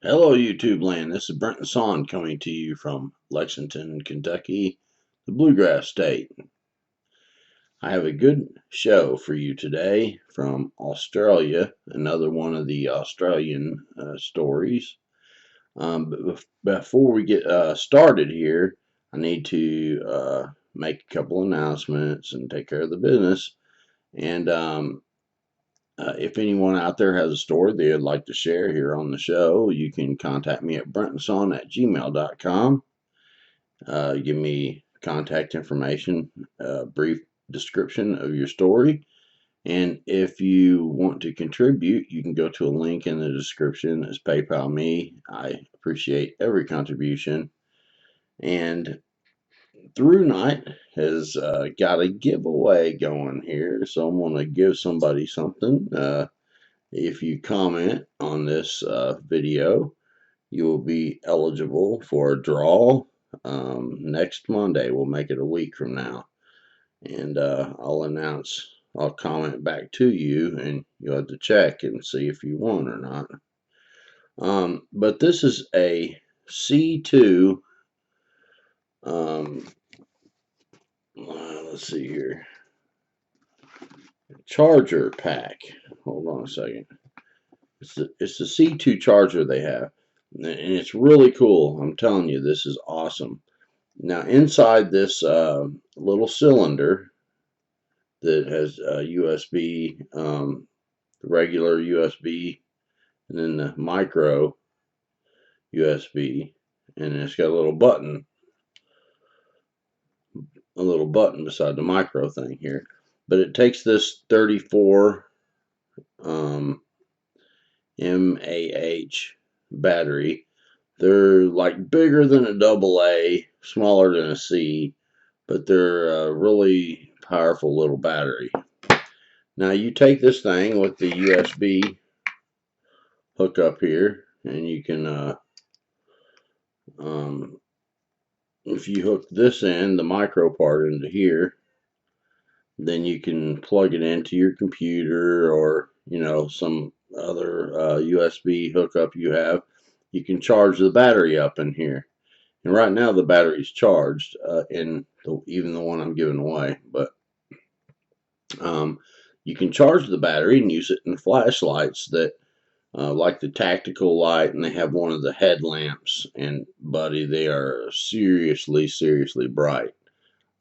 Hello, YouTube land. This is Brent and Son coming to you from Lexington, Kentucky, the Bluegrass State. I have a good show for you today from Australia, another one of the Australian stories. But before we get started here, I need to make a couple announcements and take care of the business. And if anyone out there has a story they'd like to share here on the show, you can contact me at brentandson@gmail.com. Give me contact information, a brief description of your story. And if you want to contribute, you can go to a link in the description. It's PayPal me. I appreciate every contribution. And Thrunite has got a giveaway going here. So I'm going to give somebody something. If you comment on this video, you will be eligible for a draw next Monday. We'll make it a week from now. And I'll comment back to you, and you'll have to check and see if you won or not. But this is a C2, let's see here, charger pack. Hold on a second. It's the C2 charger they have, and it's really cool. I'm telling you, this is awesome. Now inside this little cylinder that has USB, regular USB, and then the micro USB, and it's got a little button beside the micro thing here. But it takes this 34 mAh battery. They're like bigger than a AA, smaller than a C, but they're a really powerful little battery. Now you take this thing with the USB hookup here, and you can, if you hook this in, the micro part into here, then you can plug it into your computer or, some other USB hookup you have. You can charge the battery up in here. And right now the battery's charged, even the one I'm giving away. But you can charge the battery and use it in flashlights that, like the tactical light, and they have one of the headlamps. And buddy, they are seriously, seriously bright.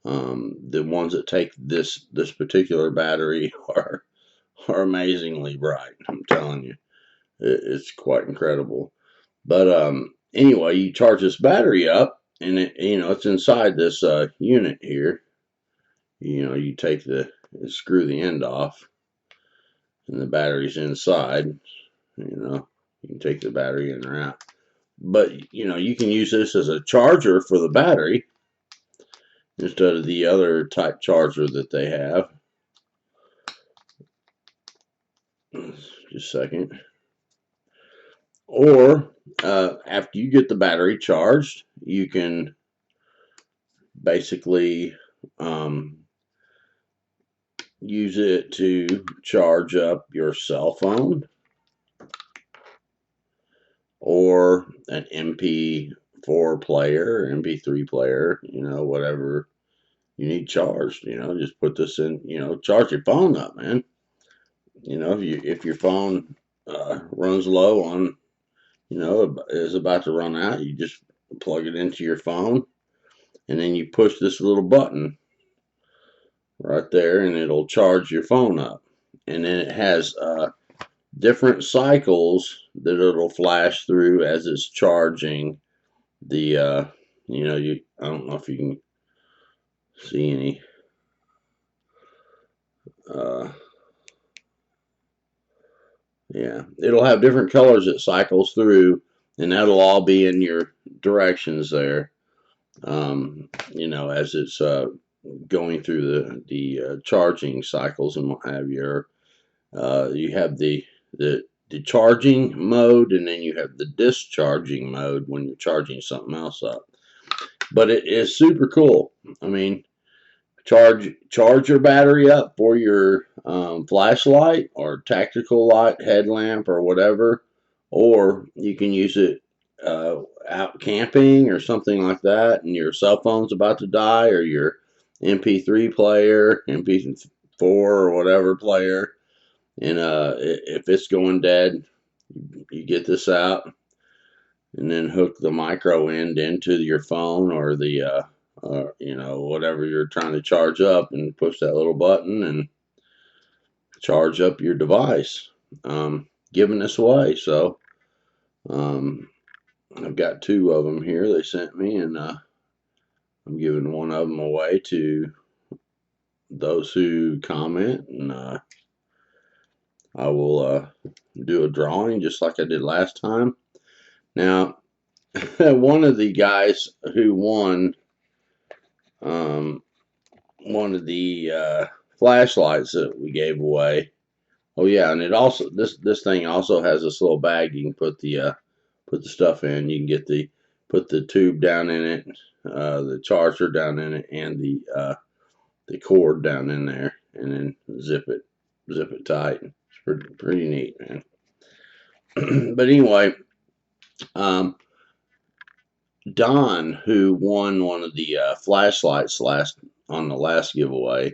The ones that take this particular battery are amazingly bright. I'm telling you, it's quite incredible. But anyway, you charge this battery up, and it's inside this unit here. You take screw the end off, and the battery's inside. You can take the battery in or out. But you can use this as a charger for the battery instead of the other type charger that they have. Just a second. Or after you get the battery charged, you can basically use it to charge up your cell phone or an MP4 player, MP3 player, whatever you need charged. Just put this in, charge your phone up, man. If your phone runs low on, is about to run out, you just plug it into your phone, and then you push this little button right there, and it'll charge your phone up. And then it has different cycles that it'll flash through as it's charging the I don't know if you can see any yeah, it'll have different colors it cycles through, and that'll all be in your directions there, as it's going through the charging cycles and what have you. You have the charging mode, and then you have the discharging mode when you're charging something else up. But it is super cool. I mean, charge your battery up for your flashlight or tactical light, headlamp, or whatever, or you can use it out camping or something like that, and your cell phone's about to die, or your MP3 player, MP4 or whatever player, and if it's going dead, you get this out and then hook the micro end into your phone or the whatever you're trying to charge up, and push that little button and charge up your device. Giving this away, so I've got 2 of them here they sent me, and I'm giving one of them away to those who comment, and I will do a drawing just like I did last time. Now, one of the guys who won one of the flashlights that we gave away. Oh yeah, and it also this thing also has this little bag you can put the stuff in. You can get put the tube down in it, the charger down in it, and the cord down in there, and then zip it tight. It's pretty neat, man. But anyway, Don, who won one of the flashlights on the last giveaway,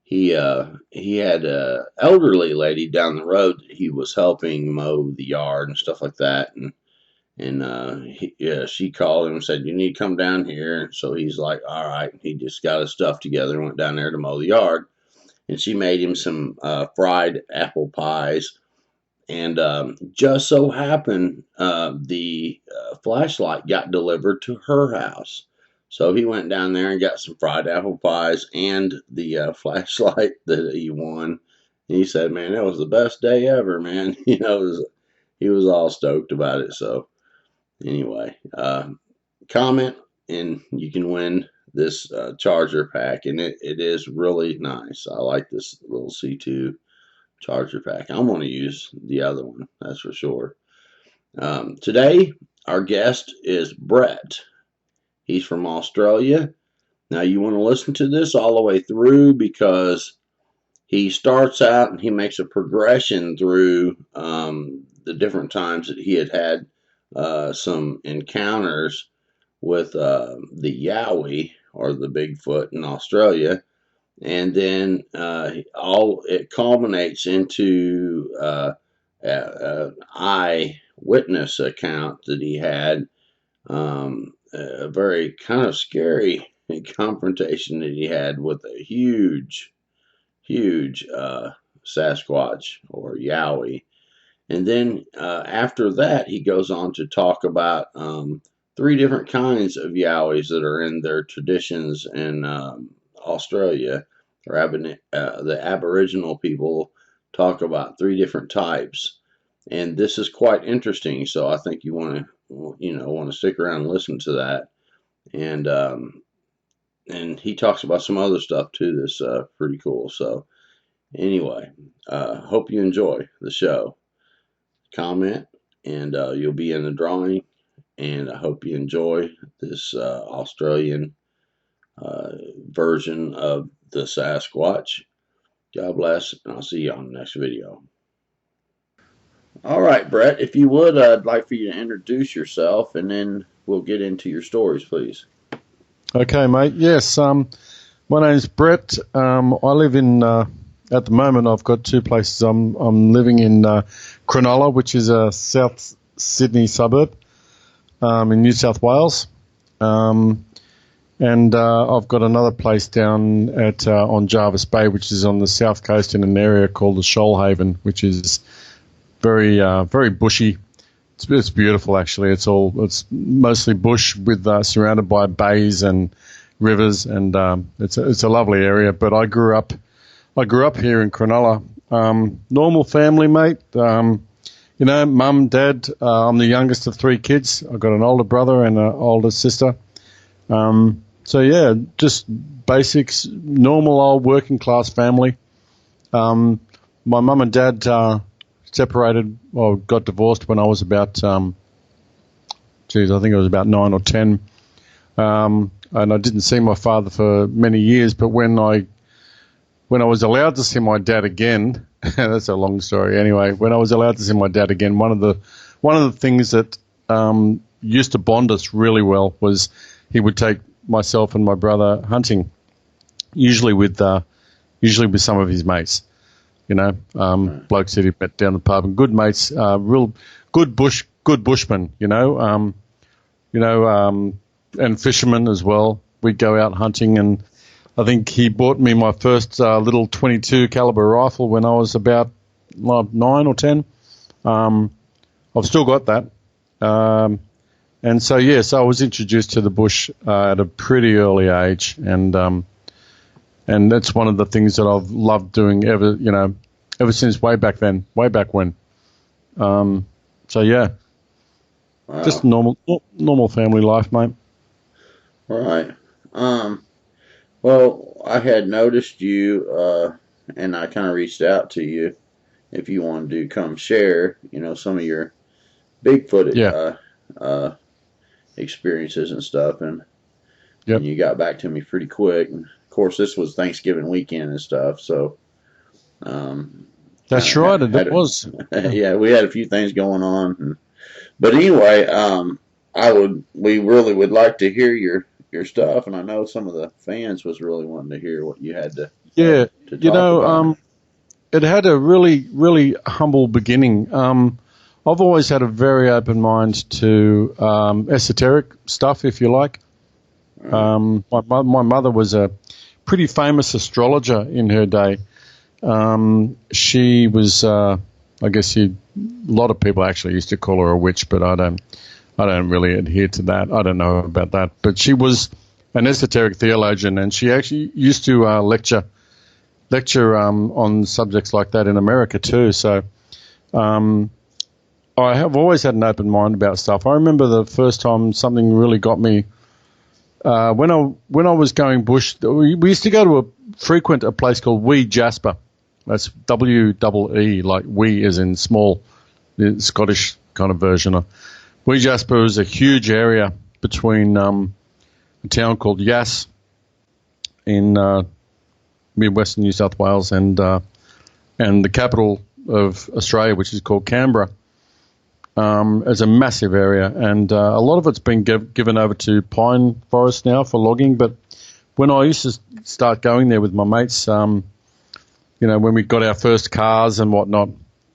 he had a elderly lady down the road that he was helping mow the yard and stuff like that, and she called him and said, "You need to come down here." And so he's like, "All right." He just got his stuff together and went down there to mow the yard, and she made him some fried apple pies. And just so happened the flashlight got delivered to her house. So he went down there and got some fried apple pies and the flashlight that he won. And he said, "Man, that was the best day ever, man." He was all stoked about it. So anyway, comment and you can win this charger pack. And it is really nice. I like this little C2 charger pack. I'm going to use the other one, that's for sure. Today, our guest is Brett. He's from Australia. Now, you want to listen to this all the way through, because he starts out and he makes a progression through the different times that he had some encounters with the Yowie, or the Bigfoot in Australia. And then it culminates into an eyewitness account that he had, a very kind of scary confrontation that he had with a huge Sasquatch or Yowie. And then after that, he goes on to talk about 3 different kinds of Yowies that are in their traditions in Australia. The Aboriginal people talk about 3 different types, and this is quite interesting. So I think you want to stick around and listen to that. And he talks about some other stuff too that's pretty cool. So anyway, hope you enjoy the show. Comment, and you'll be in the drawing. And I hope you enjoy this Australian version of the Sasquatch. God bless, and I'll see you on the next video. All right, Brett, if you would, I'd like for you to introduce yourself, and then we'll get into your stories, please. Okay, mate. Yes, my name's Brett. I live in, at the moment, I've got 2 places. I'm living in Cronulla, which is a South Sydney suburb in New South Wales. And I've got another place down at on Jarvis Bay, which is on the south coast in an area called the Shoalhaven, which is very very bushy. It's beautiful, actually. It's mostly bush with surrounded by bays and rivers, and it's a lovely area. But I grew up here in Cronulla. Normal family, mate. Mum, dad. I'm the youngest of 3 kids. I've got an older brother and an older sister. So yeah, just basics, normal old working class family. My mum and dad separated, or got divorced when I was about, I think it was about 9 or 10. And I didn't see my father for many years, but when I was allowed to see my dad again, that's a long story anyway, when I was allowed to see my dad again, one of one of the things that used to bond us really well was he would take myself and my brother hunting, usually with some of his mates. Blokes that he met down the pub, and good mates, real good bushmen. And fishermen as well. We'd go out hunting, and I think he bought me my first little 22 caliber rifle when I was about 9 or 10. I've still got that. And so, yes, I was introduced to the bush at a pretty early age, and that's one of the things that I've loved doing ever since way back when. So, yeah, Wow. just normal family life, mate. Right. Well, I had noticed you, and I kind of reached out to you if you wanted to come share, some of your Bigfoot experiences and stuff, and you got back to me pretty quick. And of course, this was Thanksgiving weekend and stuff, so that's right. It was. Yeah, we had a few things going on, but anyway, we really would like to hear your stuff, and I know some of the fans was really wanting to hear what you had to. To talk about. It had a really, really humble beginning. I've always had a very open mind to esoteric stuff, if you like. My mother was a pretty famous astrologer in her day. She was, I guess, a lot of people actually used to call her a witch, but I don't really adhere to that. I don't know about that. But she was an esoteric theologian, and she actually used to lecture on subjects like that in America too. So I have always had an open mind about stuff. I remember the first time something really got me when I was going bush. We used to go to a place called Wee Jasper. That's WEE, like wee as in small, the Scottish kind of version of. Wee Jasper is a huge area between a town called Yass in mid-western New South Wales and the capital of Australia, which is called Canberra. It's a massive area, and a lot of it's been given over to pine forest now for logging. But when I used to start going there with my mates, when we got our first cars and whatnot,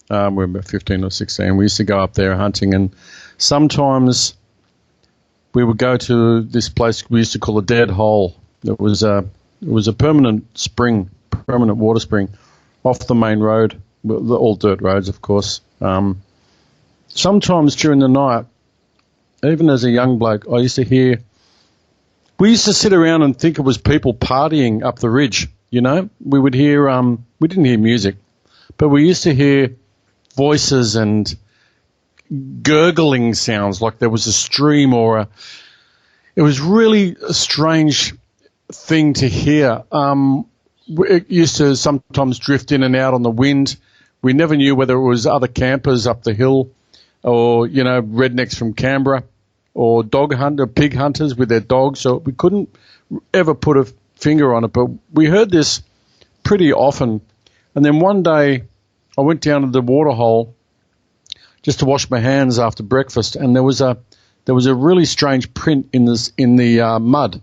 we were about 15 or 16, we used to go up there hunting, and sometimes we would go to this place we used to call a dead hole. It was a permanent water spring off the main road, all dirt roads, of course. Sometimes during the night, even as a young bloke, we used to sit around and think it was people partying up the ridge, We would hear, we didn't hear music, but we used to hear voices and gurgling sounds like there was a stream it was really a strange thing to hear. It used to sometimes drift in and out on the wind. We never knew whether it was other campers up the hill or, rednecks from Canberra or pig hunters with their dogs. So we couldn't ever put a finger on it, but we heard this pretty often. And then one day I went down to the water hole just to wash my hands after breakfast, and there was a really strange print in the mud.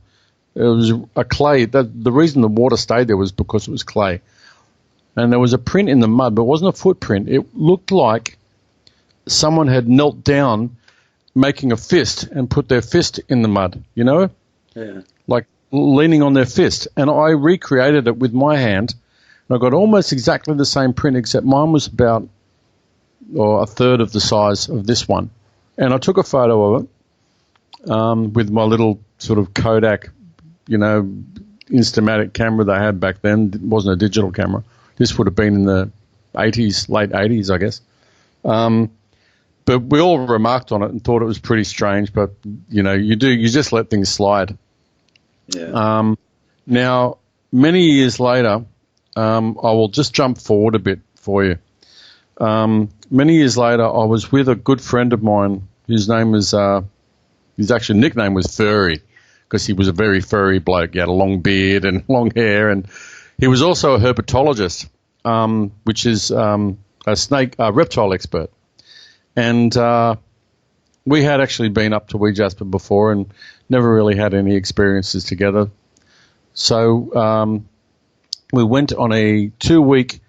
It was a clay. The reason the water stayed there was because it was clay. And there was a print in the mud, but it wasn't a footprint. It looked like someone had knelt down making a fist and put their fist in the mud, Yeah. Like leaning on their fist. And I recreated it with my hand, and I got almost exactly the same print, except mine was about a third of the size of this one. And I took a photo of it with my little sort of Kodak, Instamatic camera they had back then. It wasn't a digital camera. This would have been in the 80s, late 80s, I guess. But we all remarked on it and thought it was pretty strange. But, you just let things slide. Yeah. Now, many years later, I will just jump forward a bit for you. Many years later, I was with a good friend of mine whose name was, his actual nickname was Furry, because he was a very furry bloke. He had a long beard and long hair, and he was also a herpetologist, which is a reptile expert. And we had actually been up to Wee Jasper before and never really had any experiences together. So we went on a 2-week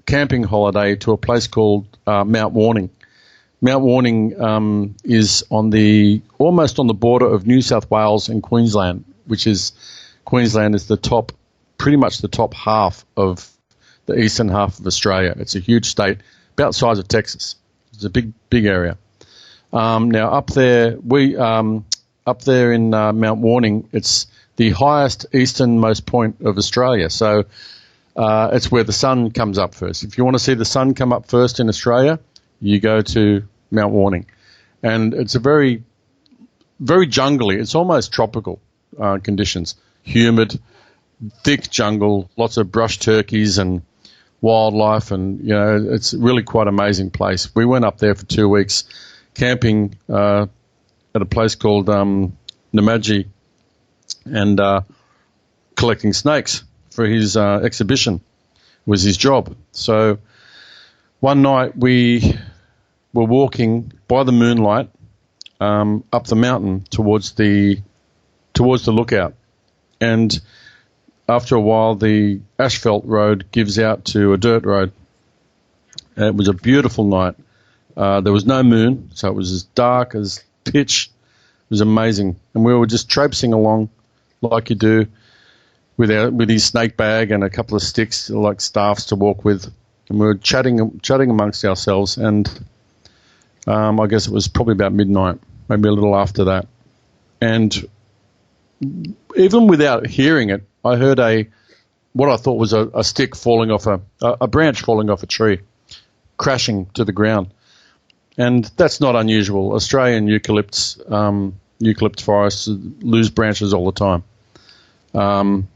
camping holiday to a place called Mount Warning. Mount Warning is almost on the border of New South Wales and Queensland, Queensland is pretty much the top half of the eastern half of Australia. It's a huge state, about the size of Texas. It's a big area. Now up there in Mount Warning, it's the highest easternmost point of Australia. So it's where the sun comes up first. If you want to see the sun come up first in Australia, you go to Mount Warning. And it's a very, very jungly. It's almost tropical conditions. Humid, thick jungle, lots of brush turkeys and wildlife, and it's really quite an amazing place. We went up there for 2 weeks camping at a place called Namaji and collecting snakes for his exhibition was his job. So one night we were walking by the moonlight up the mountain towards the lookout, and after a while the asphalt road gives out to a dirt road. It was a beautiful night. There was no moon, so it was as dark as pitch. It was amazing, and we were just traipsing along like you do with his snake bag and a couple of sticks like staffs to walk with, and we were chatting amongst ourselves. And I guess it was probably about midnight, maybe a little after that, and even without hearing it, I heard what I thought was a stick falling off a branch falling off a tree, crashing to the ground. And that's not unusual. Australian eucalypt forests lose branches all the time. And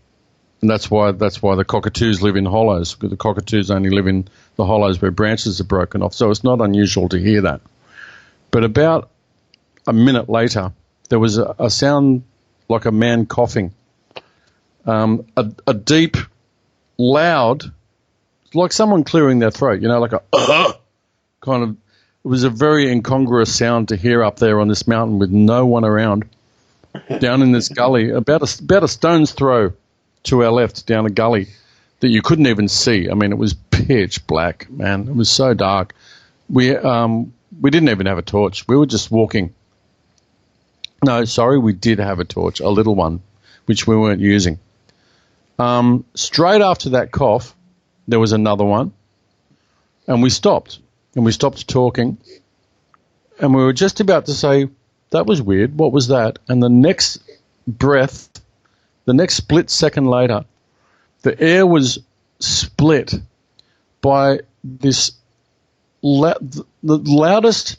that's why the cockatoos live in hollows, because the cockatoos only live in the hollows where branches are broken off. So it's not unusual to hear that. But about a minute later, there was a sound like a man coughing. A deep, loud, like someone clearing their throat, like a kind of. It was a very incongruous sound to hear up there on this mountain with no one around, down in this gully, about a stone's throw to our left, down a gully that you couldn't even see. I mean, it was pitch black, man. It was so dark. We didn't even have a torch. We were just walking. No, sorry, we did have a torch, a little one, which we weren't using. Straight after that cough, there was another one, and we stopped. And we stopped talking, and we were just about to say, that was weird, what was that? And the next split second later, the air was split by this the loudest,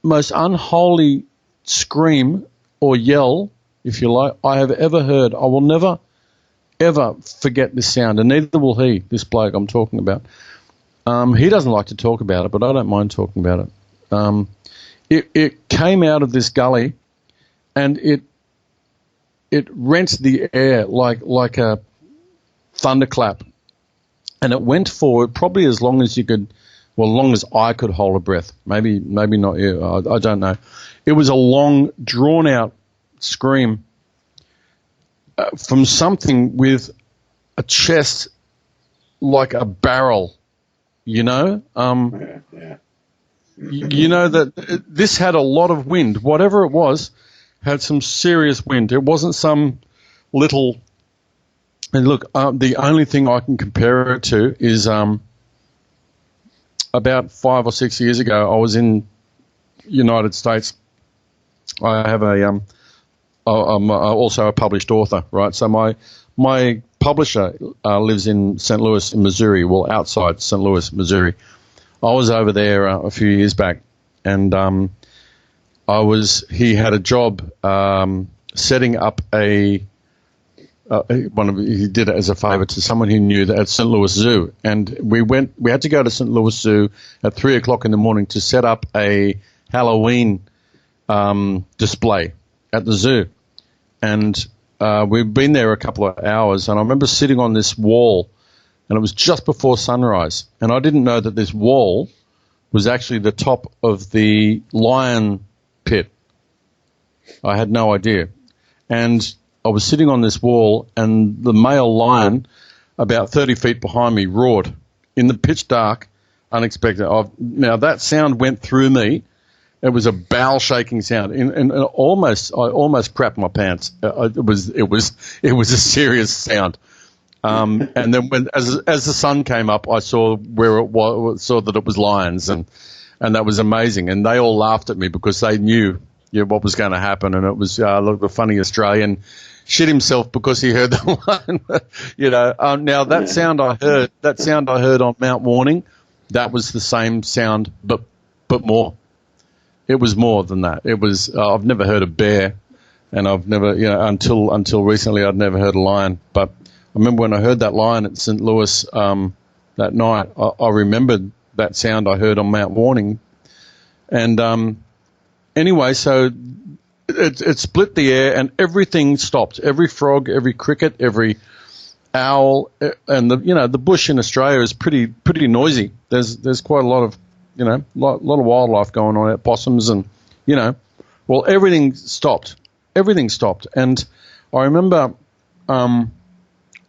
most unholy scream or yell, if you like, I have ever heard. I will never, ever forget this sound, and neither will he, this bloke I'm talking about. He doesn't like to talk about it, but I don't mind talking about it. It came out of this gully, and it rent the air like a thunderclap, and it went forward probably as long as long as I could hold a breath. Maybe not you. I don't know. It was a long, drawn-out scream from something with a chest like a barrel. Yeah. That this had a lot of wind. Whatever it was, had some serious wind. It wasn't some little. And look, the only thing I can compare it to is about 5 or 6 years ago, I was in United States. I have I'm also a published author, right? So my publisher lives in St. Louis, in Missouri, well, outside St. Louis, Missouri. I was over there a few years back, and he had a job setting up he did it as a favor to someone he knew at St. Louis Zoo, and we had to go to St. Louis Zoo at 3:00 in the morning to set up a Halloween display at the zoo, and we've been there a couple of hours, and I remember sitting on this wall, and it was just before sunrise, and I didn't know that this wall was actually the top of the lion pit. I had no idea. And I was sitting on this wall, and the male lion, about 30 feet behind me, roared in the pitch dark, unexpected. Now, that sound went through me. It was a bowel-shaking sound, and I almost crapped my pants. It was a serious sound. And then as the sun came up, I saw where it was, saw that it was lions, and that was amazing. And they all laughed at me because they knew what was going to happen. And it was look, the funny Australian shit himself because he heard the lion. Now that sound I heard on Mount Warning, that was the same sound, but more. It was more than that. It was. I've never heard a bear, and I've never, until recently, I'd never heard a lion. But I remember when I heard that lion at St. Louis that night. I remembered that sound I heard on Mount Warning, and anyway, so it split the air, and everything stopped. Every frog, every cricket, every owl, and the bush in Australia is pretty noisy. There's quite a lot of lot of wildlife going on, possums, and well, everything stopped. Everything stopped, and I remember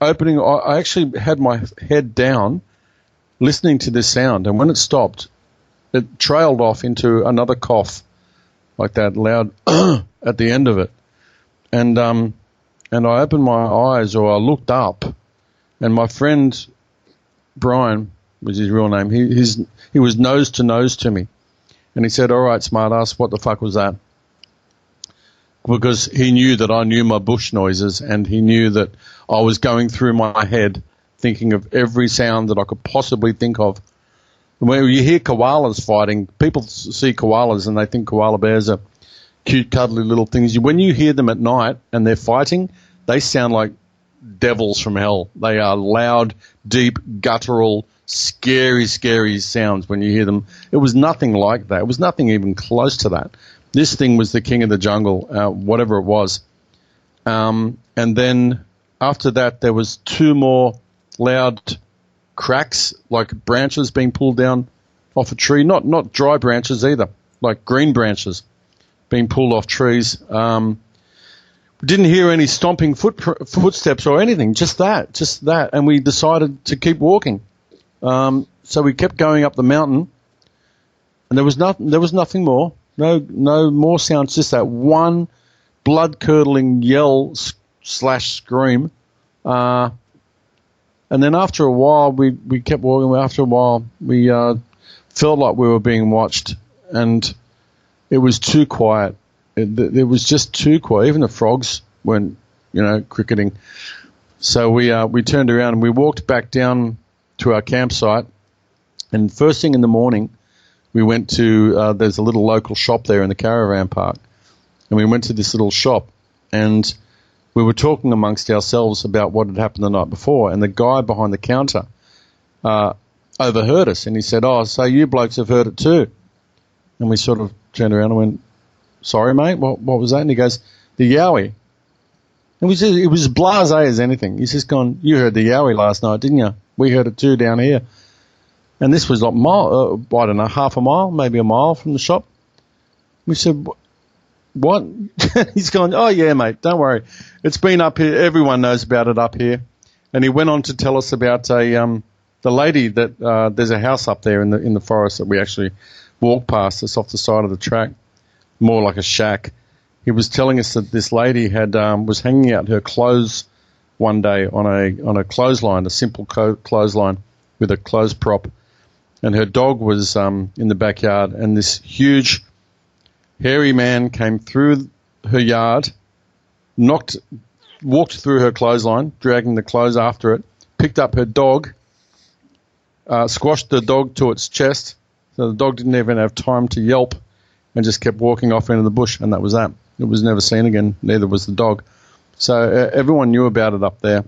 opening. I actually had my head down, listening to this sound, and when it stopped, it trailed off into another cough, like that loud at the end of it, and I opened my eyes, or I looked up, and my friend Brian was his real name. He was nose to nose to me, and he said, "All right, smartass, what the fuck was that?" Because he knew that I knew my bush noises, and he knew that I was going through my head thinking of every sound that I could possibly think of. When you hear koalas fighting, people see koalas and they think koala bears are cute, cuddly little things. When you hear them at night and they're fighting, they sound like devils from hell. They are loud, deep, guttural, scary, scary sounds when you hear them. It was nothing like that. It was nothing even close to that. This thing was the king of the jungle, whatever it was. And then after that, there was two more loud cracks, like branches being pulled down off a tree. Not dry branches either, like green branches being pulled off trees. We didn't hear any stomping footsteps or anything, just that. And we decided to keep walking. So we kept going up the mountain, and there was nothing more. No more sounds, just that one blood-curdling yell / scream. And then after a while, we kept walking. After a while, we felt like we were being watched, and it was too quiet. It was just too quiet. Even the frogs weren't, cricketing. So we turned around and we walked back down to our campsite. And first thing in the morning, we went to there's a little local shop there in the caravan park, and we went to this little shop, and we were talking amongst ourselves about what had happened the night before, and the guy behind the counter overheard us, and he said, "Oh, so you blokes have heard it too?" And we sort of turned around and went, "Sorry, mate, what was that?" And he goes, "The Yowie." And it was blasé as anything. He's just gone, "You heard the Yowie last night, didn't you? We heard it too down here." And this was like I don't know, half a mile, maybe a mile from the shop. We said, "What?" He's gone, "Oh yeah, mate, don't worry. It's been up here. Everyone knows about it up here." And he went on to tell us about the lady that there's a house up there in the forest that we actually walked past. It's off the side of the track, more like a shack. He was telling us that this lady was hanging out her clothes one day on a clothesline, a simple clothesline with a clothes prop. And her dog was in the backyard, and this huge, hairy man came through her yard, walked through her clothesline, dragging the clothes after it, picked up her dog, squashed the dog to its chest, so the dog didn't even have time to yelp, and just kept walking off into the bush, and that was that. It was never seen again, neither was the dog. So everyone knew about it up there.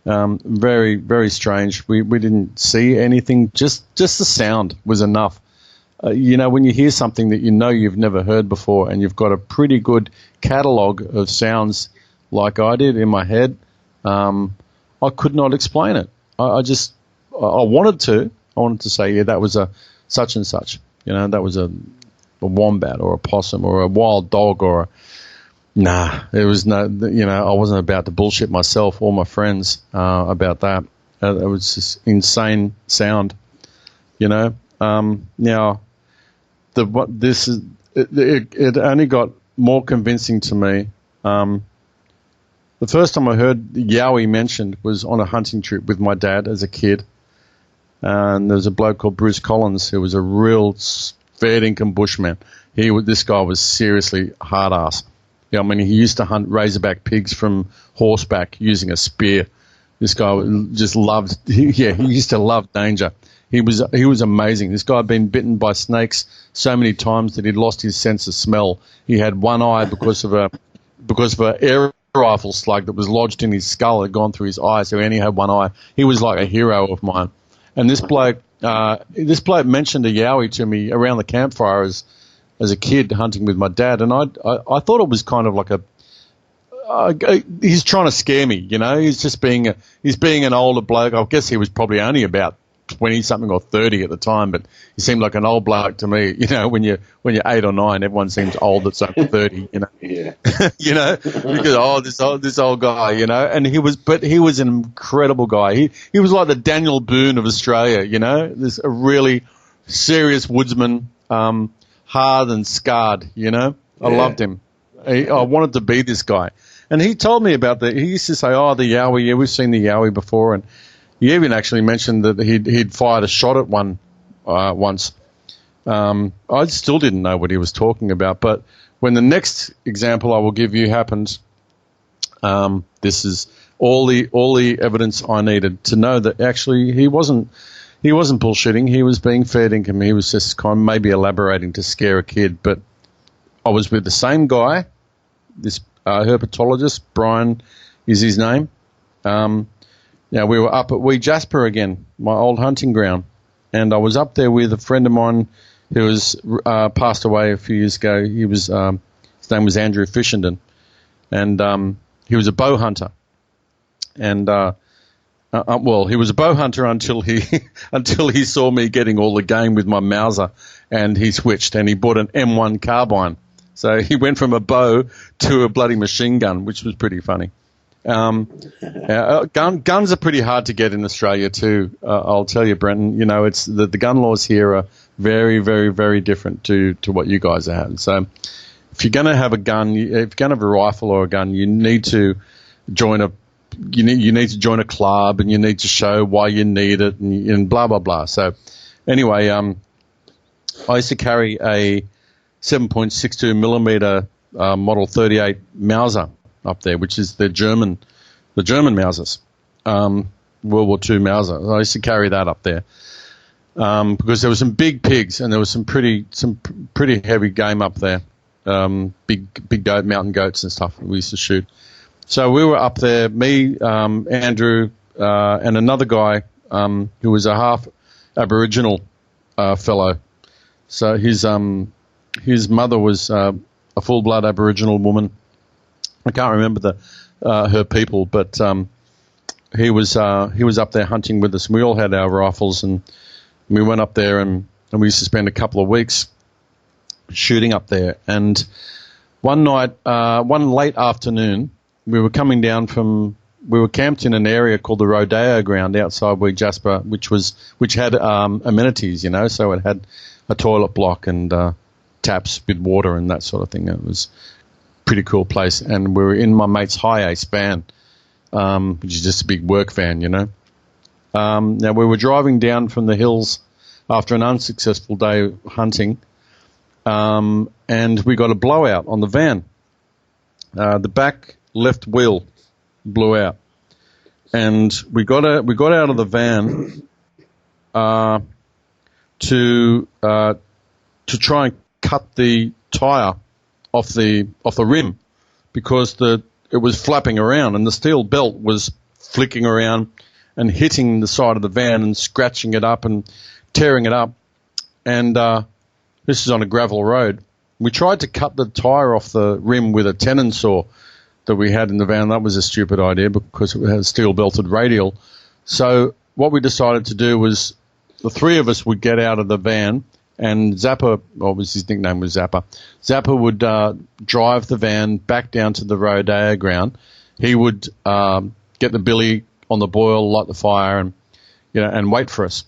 Very, very strange. We didn't see anything. Just the sound was enough. When you hear something that you've never heard before, and you've got a pretty good catalogue of sounds like I did in my head, I could not explain it. I wanted to. I wanted to say, yeah, that was such and such. That was a wombat or a possum or a wild dog nah, there was no, I wasn't about to bullshit myself or my friends about that. It was just insane sound, Now, it only got more convincing to me. The first time I heard Yowie mentioned was on a hunting trip with my dad as a kid. And there was a bloke called Bruce Collins who was a real fair dinkum bushman. This guy was seriously hard ass. He used to hunt razorback pigs from horseback using a spear. This guy just loved, he used to love danger. He was amazing. This guy had been bitten by snakes so many times that he'd lost his sense of smell. He had one eye because of a air rifle slug that was lodged in his skull had gone through his eye, so he only had one eye. He was like a hero of mine. And this bloke mentioned a Yowie to me around the campfire as a kid hunting with my dad, and I thought it was kind of like he's trying to scare me, He's just being an older bloke. I guess he was probably only about 20 something or 30 at the time, but he seemed like an old bloke to me. When you're 8 or 9, everyone seems old that's over 30. Yeah. Because this old guy, and he was an incredible guy. He was like the Daniel Boone of Australia, this a really serious woodsman, hard and scarred, I loved him. I wanted to be this guy. And he told me about that. He used to say, the Yowie, yeah, we've seen the Yowie before. And he even actually mentioned that he'd fired a shot at one once. I still didn't know what he was talking about. But when the next example I will give you happened, this is all the evidence I needed to know that actually he wasn't bullshitting. He was being fair dinkum. He was just kind of maybe elaborating to scare a kid. But I was with the same guy, this herpetologist, Brian is his name. Now, we were up at Wee Jasper again, my old hunting ground, and I was up there with a friend of mine who was passed away a few years ago. His name was Andrew Fishenden, and he was a bow hunter. And he was a bow hunter until he saw me getting all the game with my Mauser, and he switched and he bought an M1 carbine. So he went from a bow to a bloody machine gun, which was pretty funny. Guns are pretty hard to get in Australia too. I'll tell you, Brenton. It's the gun laws here are very, very, very different to what you guys have. So, if you're going to have a gun, if you're going to have a rifle or a gun, you need to join a club, and you need to show why you need it, and blah blah blah. So, anyway, I used to carry a 7.62 millimeter Model 38 Mauser up there, which is the German Mausers, World War II Mauser. I used to carry that up there because there were some big pigs and there was some pretty heavy game up there, big mountain goats and stuff we used to shoot. So we were up there, me, Andrew, and another guy who was a half Aboriginal fellow. So his mother was a full-blood Aboriginal woman. I can't remember her people, but he was up there hunting with us. And we all had our rifles, and we went up there, and we used to spend a couple of weeks shooting up there. And one night, one late afternoon, we were coming down we were camped in an area called the Rodeo Ground outside Wee Jasper, which had amenities, so it had a toilet block and taps with water and that sort of thing. It was pretty cool place, and we were in my mate's high ace van, which is just a big work van, Now, we were driving down from the hills after an unsuccessful day hunting, and we got a blowout on the van. The back left wheel blew out, and we got out of the van to try and cut the tire off the rim because it was flapping around and the steel belt was flicking around and hitting the side of the van and scratching it up and tearing it up. And this is on a gravel road. We tried to cut the tire off the rim with a tenon saw that we had in the van. That was a stupid idea because it had a steel belted radial. So what we decided to do was the three of us would get out of the van, and Zappa, his nickname was Zappa. Zappa would drive the van back down to the rodeo ground. He would get the billy on the boil, light the fire, and wait for us.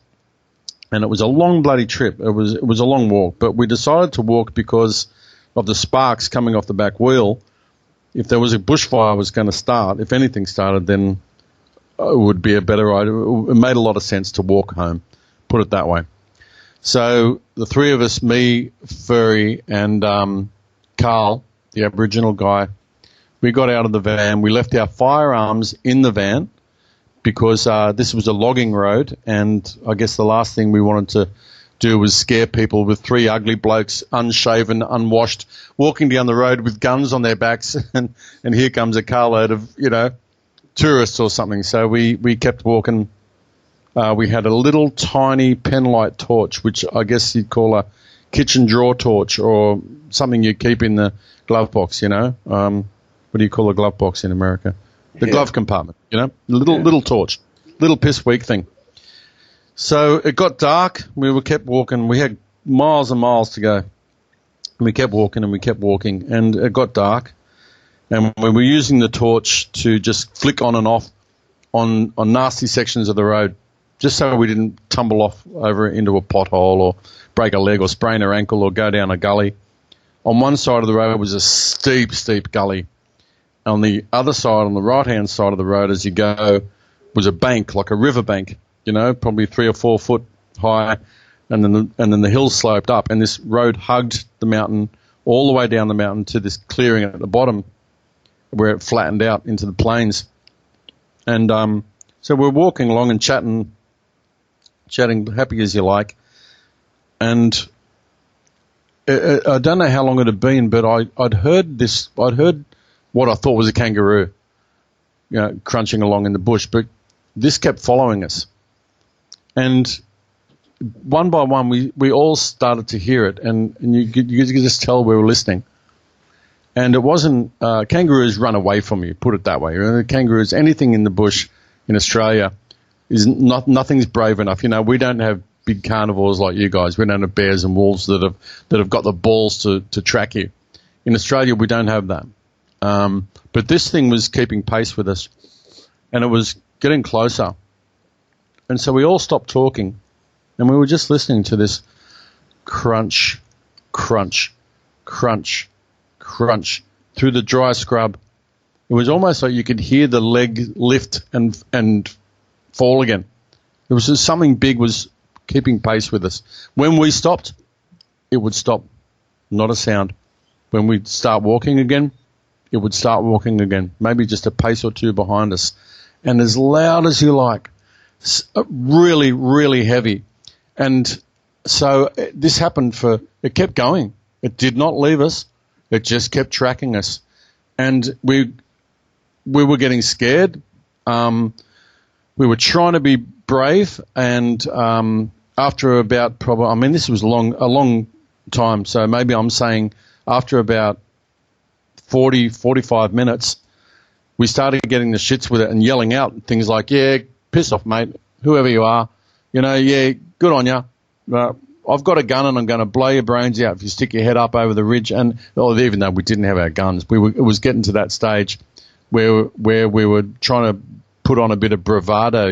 And it was a long bloody trip. It was a long walk, but we decided to walk because of the sparks coming off the back wheel. If there was a bushfire was going to start, if anything started, then it would be a better idea. It made a lot of sense to walk home, put it that way. So the three of us, me, Furry, and Carl, the Aboriginal guy, we got out of the van. We left our firearms in the van because this was a logging road, and I guess the last thing we wanted to do was scare people with three ugly blokes, unshaven, unwashed, walking down the road with guns on their backs, and here comes a carload of, tourists or something. So we kept walking. We had a little tiny penlight torch, which I guess you'd call a kitchen drawer torch or something you keep in the glove box, what do you call a glove box in America? The glove compartment, little torch, little piss weak thing. So it got dark. We kept walking. We had miles and miles to go. And we kept walking and we kept walking, and it got dark. And we were using the torch to just flick on and off on nasty sections of the road, just so we didn't tumble off over into a pothole or break a leg or sprain our ankle or go down a gully. On one side of the road was a steep, steep gully. On the other side, on the right-hand side of the road as you go, was a bank, like a river bank, probably 3 or 4 foot high, and then the hill sloped up, and this road hugged the mountain all the way down the mountain to this clearing at the bottom where it flattened out into the plains. And so we're walking along and chatting, happy as you like. And I don't know how long it had been, but I'd heard what I thought was a kangaroo, crunching along in the bush, but this kept following us. And one by one, we all started to hear it, and you could just tell we were listening. And it wasn't kangaroos run away from you, put it that way. Kangaroos, anything in the bush in Australia, nothing's brave enough. We don't have big carnivores like you guys. We don't have bears and wolves that have got the balls to track you. In Australia, we don't have that. But this thing was keeping pace with us, and it was getting closer. And so we all stopped talking, and we were just listening to this crunch, crunch, crunch, crunch through the dry scrub. It was almost like you could hear the leg lift and fall again. It was just something big was keeping pace with us. When we stopped, it would stop. Not a sound. When we'd start walking again, it would start walking again, maybe just a pace or two behind us. And as loud as you like, really, really heavy. And so this happened it kept going. It did not leave us. It just kept tracking us. And we were getting scared. We were trying to be brave. And after about this was a long time. So maybe I'm saying after about 40, 45 minutes, we started getting the shits with it and yelling out things like, yeah, piss off, mate, whoever you are. Yeah, good on you. I've got a gun and I'm going to blow your brains out if you stick your head up over the ridge. And even though we didn't have our guns, it was getting to that stage where we were trying to put on a bit of bravado,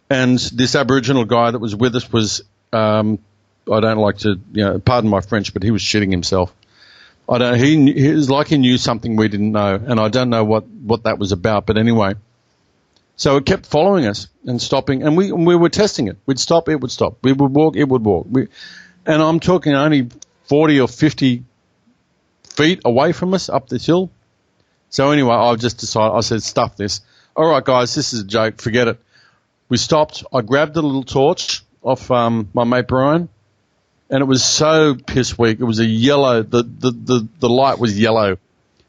And this Aboriginal guy that was with us was, I don't like to, pardon my French, but he was shitting himself. He was like he knew something we didn't know, and I don't know what that was about, but anyway. So it kept following us and stopping, and we were testing it. We'd stop, it would stop. We would walk, it would walk. And I'm talking only 40 or 50 feet away from us up this hill. So anyway, I just decided, I said, stuff this. All right, guys, this is a joke. Forget it. We stopped. I grabbed the little torch off my mate Brian, and it was so piss weak. It was a yellow. The light was yellow.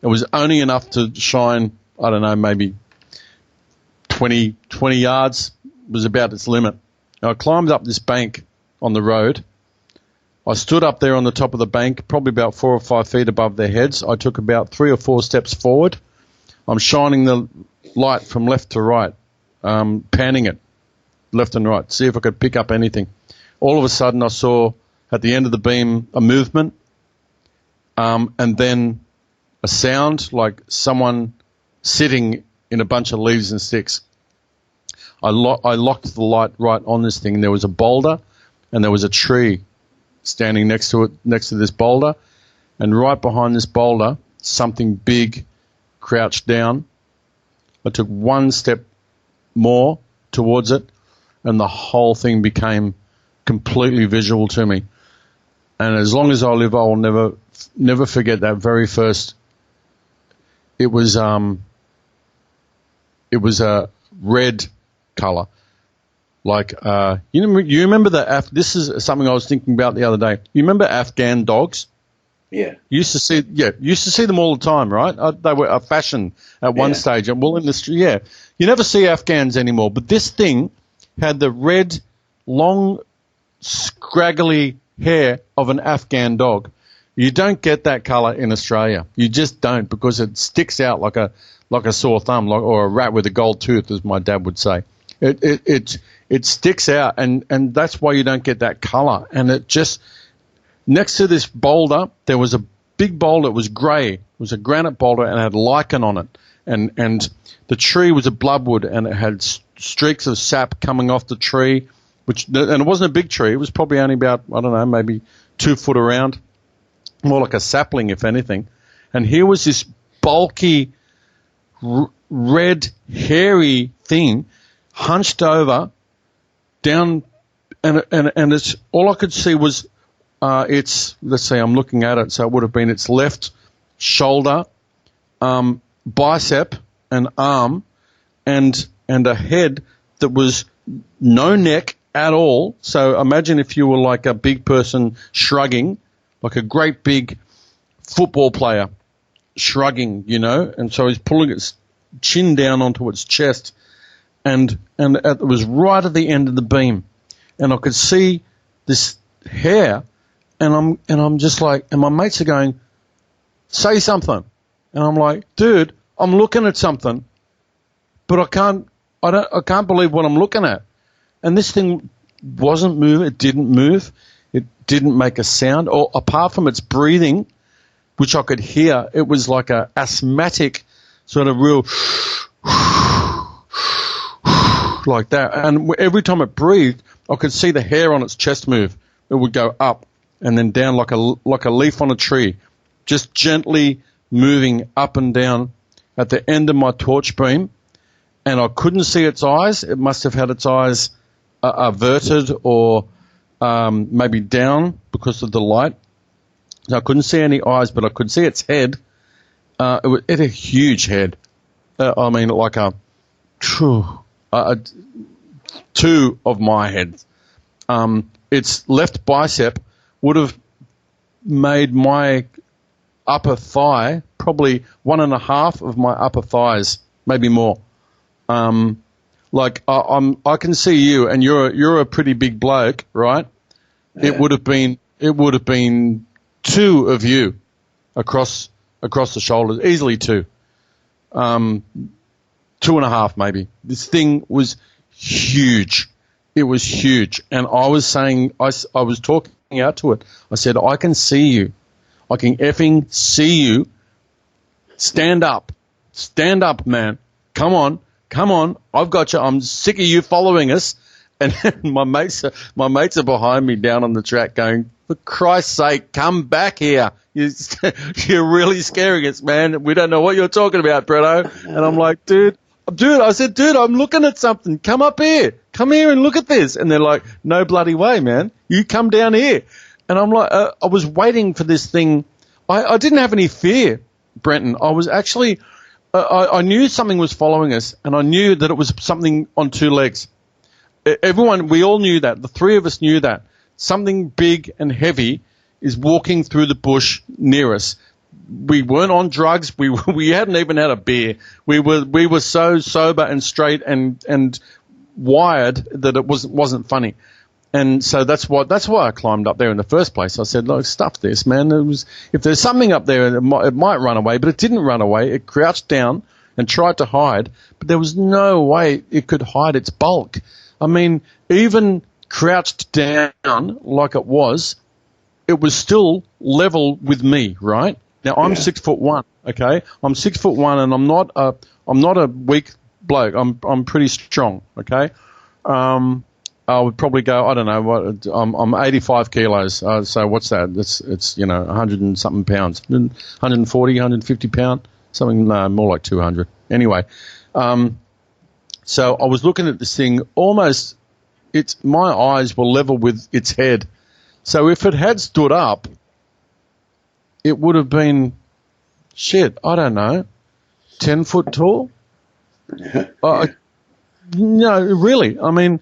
It was only enough to shine, I don't know, maybe 20 yards was about its limit. And I climbed up this bank on the road. I stood up there on the top of the bank, probably about 4 or 5 feet above their heads. I took about 3 or 4 steps forward. I'm shining the light from left to right, panning it. left and right, see if I could pick up anything. All of a sudden, I saw at the end of the beam a movement, and then a sound like someone sitting in a bunch of leaves and sticks. I locked the light right on this thing. There was a boulder, and there was a tree standing next to this boulder, and right behind this boulder, something big crouched down. I took one step more towards it, and the whole thing became completely visual to me. And as long as I live, I will never forget that very first. It was a red color, like you remember this is something I was thinking about the other day. You remember Afghan dogs? Yeah. Used to see them all the time, right? They were a fashion at one stage. Well, in the street, you never see Afghans anymore. But this thing had the red, long, scraggly hair of an Afghan dog. You don't get that color in Australia. You just don't, because it sticks out like a sore thumb, or a rat with a gold tooth, as my dad would say. It sticks out, and that's why you don't get that color. And it just, next to this boulder, there was a big boulder. It was grey. It was a granite boulder, and it had lichen on it. And the tree was a bloodwood, and it had streaks of sap coming off the tree, and it wasn't a big tree. It was probably only about, I don't know, maybe 2 foot around, more like a sapling, if anything. And here was this bulky, red, hairy thing hunched over, down, and it's, all I could see was let's say I'm looking at it, so it would have been its left shoulder, bicep, and arm, and a head that was no neck at all. So imagine if you were like a big person shrugging, like a great big football player shrugging, and so he's pulling its chin down onto its chest, and it was right at the end of the beam, and I could see this hair, and I'm just like, and my mates are going, say something, and I'm like, dude, I'm looking at something, but I can't believe what I'm looking at, and this thing wasn't moving. It didn't move. It didn't make a sound, or apart from its breathing, which I could hear. It was like a asthmatic sort of real like that. And every time it breathed, I could see the hair on its chest move. It would go up and then down like a leaf on a tree, just gently moving up and down at the end of my torch beam. And I couldn't see its eyes. It must have had its eyes averted or maybe down because of the light. So I couldn't see any eyes, but I could see its head. It had a huge head. I mean, like two of my heads. Its left bicep would have made my upper thigh probably 1.5 of my upper thighs, maybe more. Like I can see you, and you're a pretty big bloke, right? Yeah. It would have been 2 of you across the shoulders, easily 2. 2.5 maybe. This thing was huge. It was huge, and I was saying, I was talking out to it. I said, I can see you. I can effing see you. Stand up, man. Come on. I've got you. I'm sick of you following us. And my mates are behind me down on the track going, for Christ's sake, come back here. You're really scaring us, man. We don't know what you're talking about, Bretto. And I'm like, dude, I said, dude, I'm looking at something. Come up here. Come here and look at this. And they're like, no bloody way, man. You come down here. And I'm like, I was waiting for this thing. I didn't have any fear, Brenton. I was actually, I knew something was following us, and I knew that it was something on 2 legs. We all knew that. The 3 of us knew that. Something big and heavy is walking through the bush near us. We weren't on drugs. We hadn't even had a beer. We were so sober and straight and wired that it wasn't funny. And so that's why I climbed up there in the first place. I said, look, stuff this, man. If there's something up there, it might run away, but it didn't run away. It crouched down and tried to hide, but there was no way it could hide its bulk. I mean, even crouched down like it was still level with me, right? Now I'm 6'1", okay? I'm 6'1", and I'm not a weak bloke. I'm pretty strong, okay? I would probably go, I don't know what, I'm 85 kilos. So what's that? It's 100 and something pounds, 140, 150 pound, something more like 200. Anyway, so I was looking at this thing almost. My eyes were level with its head. So if it had stood up, it would have been, I don't know, 10 foot tall. No, really. I mean,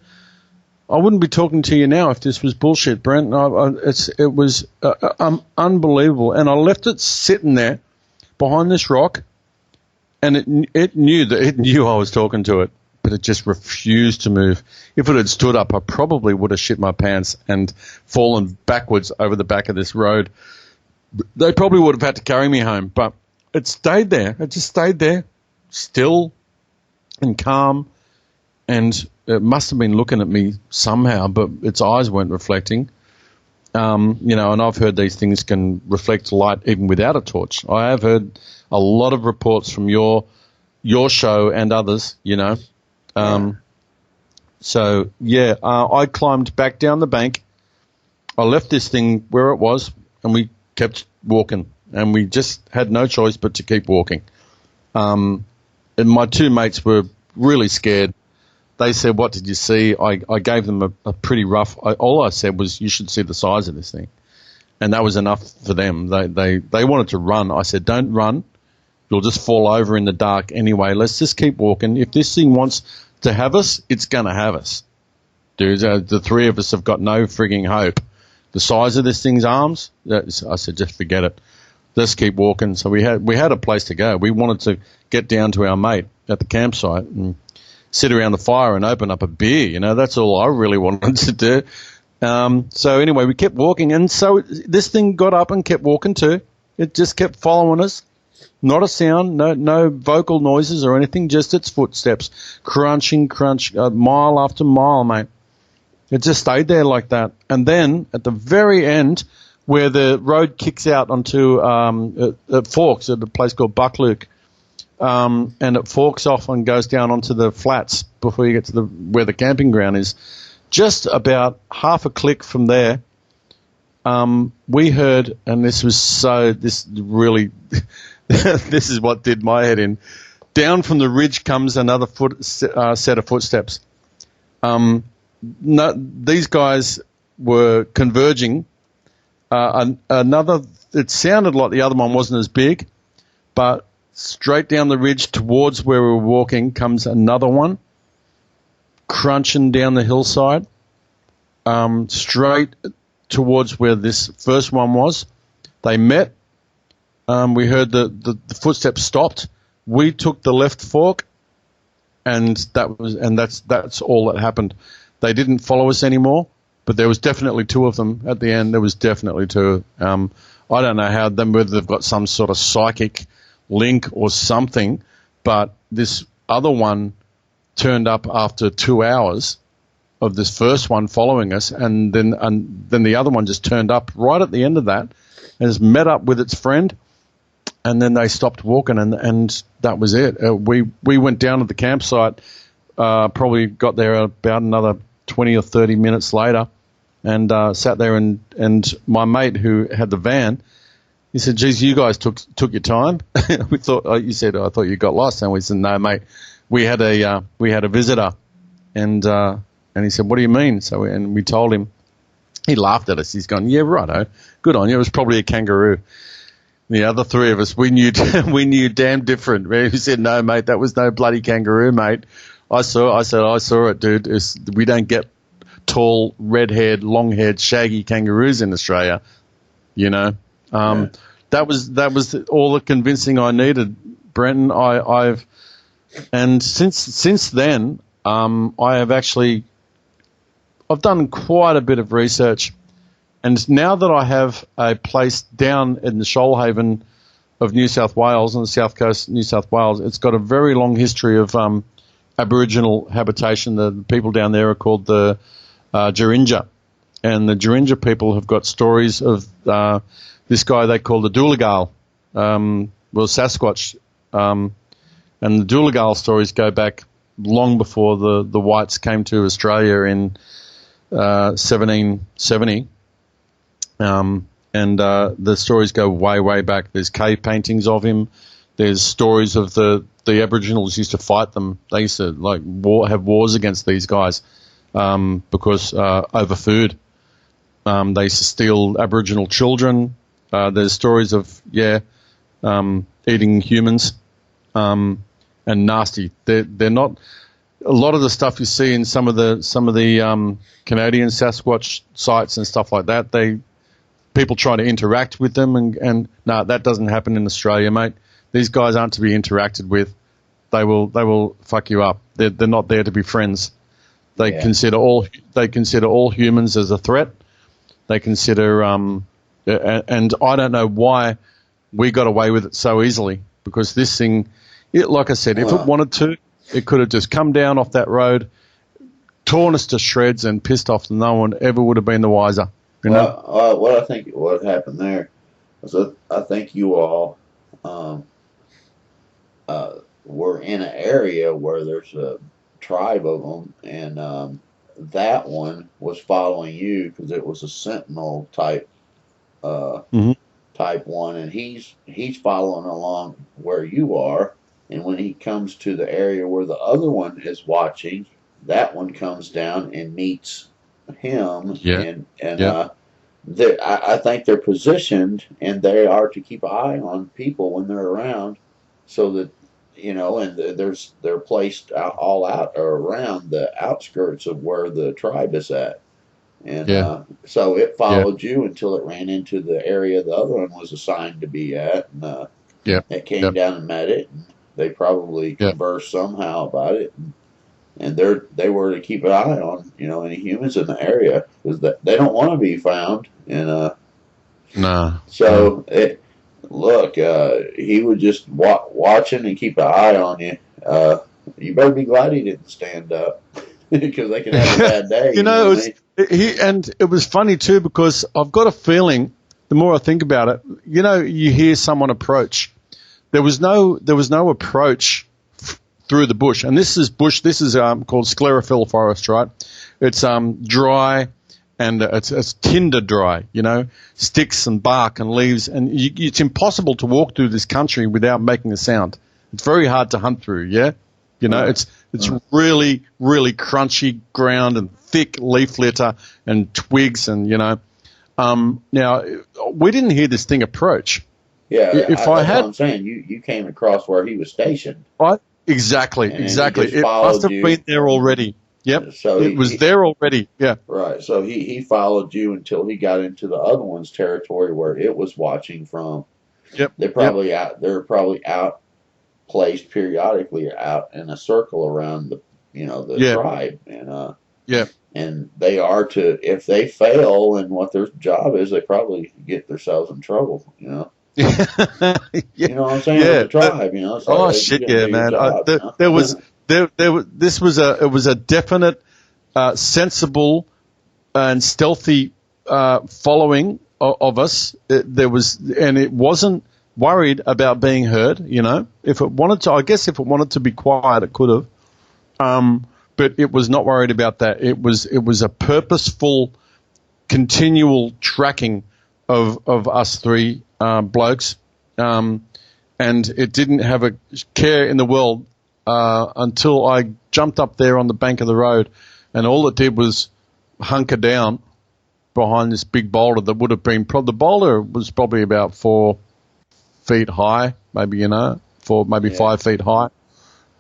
I wouldn't be talking to you now if this was bullshit, Brent. It was unbelievable. And I left it sitting there behind this rock, and it knew I was talking to it, but it just refused to move. If it had stood up, I probably would have shit my pants and fallen backwards over the back of this road. They probably would have had to carry me home, but it stayed there. It just stayed there, still and calm, and it must have been looking at me somehow, but its eyes weren't reflecting. And I've heard these things can reflect light even without a torch. I have heard a lot of reports from your show and others, So, I climbed back down the bank. I left this thing where it was, and we kept walking, and we just had no choice but to keep walking. And my two mates were really scared. They said, "What did you see?" I gave them a pretty rough. All I said was, "You should see the size of this thing," and that was enough for them. They wanted to run. I said, "Don't run. You'll just fall over in the dark anyway. Let's just keep walking. If this thing wants to have us, it's going to have us, dude. The three of us have got no frigging hope. The size of this thing's arms." I said, "Just forget it. Let's keep walking." So we had a place to go. We wanted to get down to our mate at the campsite and sit around the fire and open up a beer. That's all I really wanted to do. So anyway, we kept walking, and so this thing got up and kept walking too. It just kept following us. Not a sound, no vocal noises or anything, just its footsteps, crunching, mile after mile, mate. It just stayed there like that. And then at the very end, where the road kicks out onto it forks at a place called Buckluke, and it forks off and goes down onto the flats before you get to where the camping ground is. Just about half a click from there, we heard, and this really, this is what did my head in. Down from the ridge comes another set of footsteps. These guys were converging. It sounded like the other one wasn't as big, but straight down the ridge towards where we were walking comes another one, crunching down the hillside, straight towards where this first one was. They met. We heard the footsteps stopped. We took the left fork, and that's all that happened. They didn't follow us anymore, but there was definitely two of them at the end. There was definitely two. I don't know whether they've got some sort of psychic link or something, but this other one turned up after 2 hours of this first one following us, and then the other one just turned up right at the end of that and has met up with its friend, and then they stopped walking, and that was it. We went down to the campsite, probably got there about another 20 or 30 minutes later, and sat there, and my mate who had the van, he said, "Geez, you guys took your time." We thought, you said, "I thought you got lost," and we said, "No, mate, we had a visitor," and he said, "What do you mean?" And we told him. He laughed at us. He's gone, "Yeah, righto, good on you. It was probably a kangaroo." The other three of us, we knew damn different. We said, "No, mate, that was no bloody kangaroo, mate. I saw it, dude. We don't get tall, red-haired, long-haired, shaggy kangaroos in Australia, Yeah. That was all the convincing I needed, Brenton. And since then, I've done quite a bit of research, and now that I have a place down in the Shoalhaven of New South Wales, on the south coast of New South Wales, it's got a very long history of Aboriginal habitation. The people down there are called the Jerinja, and the Jerinja people have got stories of this guy they call the Dooligal, Sasquatch, and the Dooligal stories go back long before the whites came to Australia in 1770. And the stories go way, way back. There's cave paintings of him. There's stories of the Aboriginals used to fight them. They used to have wars against these guys because over food. They used to steal Aboriginal children. There's stories of eating humans and nasty. They're not. A lot of the stuff you see in some of the Canadian Sasquatch sites and stuff like that, people try to interact with them, and no, that doesn't happen in Australia, mate. These guys aren't to be interacted with. They will fuck you up. They're not there to be friends. They consider all humans as a threat. They consider and I don't know why we got away with it so easily, because this thing, like I said, if it wanted to, it could have just come down off that road, torn us to shreds, and pissed off, and no one ever would have been the wiser. You know? What I think what happened there was that I think you all were in an area where there's a tribe of them, and that one was following you because it was a sentinel type type one, and he's following along where you are. And when he comes to the area where the other one is watching, that one comes down and meets him. I think they're positioned, and they are to keep an eye on people when they're around, so that and they're placed all out or around the outskirts of where the tribe is at, and so it followed you until it ran into the area the other one was assigned to be at, and it came down and met it. And they probably conversed somehow about it, and they were to keep an eye on any humans in the area, because they don't want to be found. And he would just watching and keep an eye on you. You better be glad he didn't stand up, because they could have a bad day. It was funny too, because I've got a feeling, the more I think about it, you hear someone approach. There was no approach through the bush, and this is bush. This is called sclerophyll forest, right? It's dry, and it's tinder dry. Sticks and bark and leaves, and it's impossible to walk through this country without making a sound. It's very hard to hunt through. It's really, really crunchy ground and thick leaf litter and twigs, and now we didn't hear this thing approach. Yeah, that's what I'm saying. You came across where he was stationed. Exactly. It must have been there already. Yep. So it was there already. Yeah. Right. So he followed you until he got into the other one's territory where it was watching from. Yep. They're probably out. They're probably out, placed periodically out in a circle around the tribe, and and they are to, if they fail in what their job is, they probably get themselves in trouble. You know what I'm saying? With the tribe, man. It was a definite, sensible, and stealthy following of us. It wasn't worried about being heard. If it wanted to, I guess if it wanted to be quiet, it could have. But it was not worried about that. It was a purposeful, continual tracking of us three blokes, and it didn't have a care in the world until I jumped up there on the bank of the road, and all it did was hunker down behind this big boulder that would have been the boulder was probably about 4 feet high, maybe 5 feet high,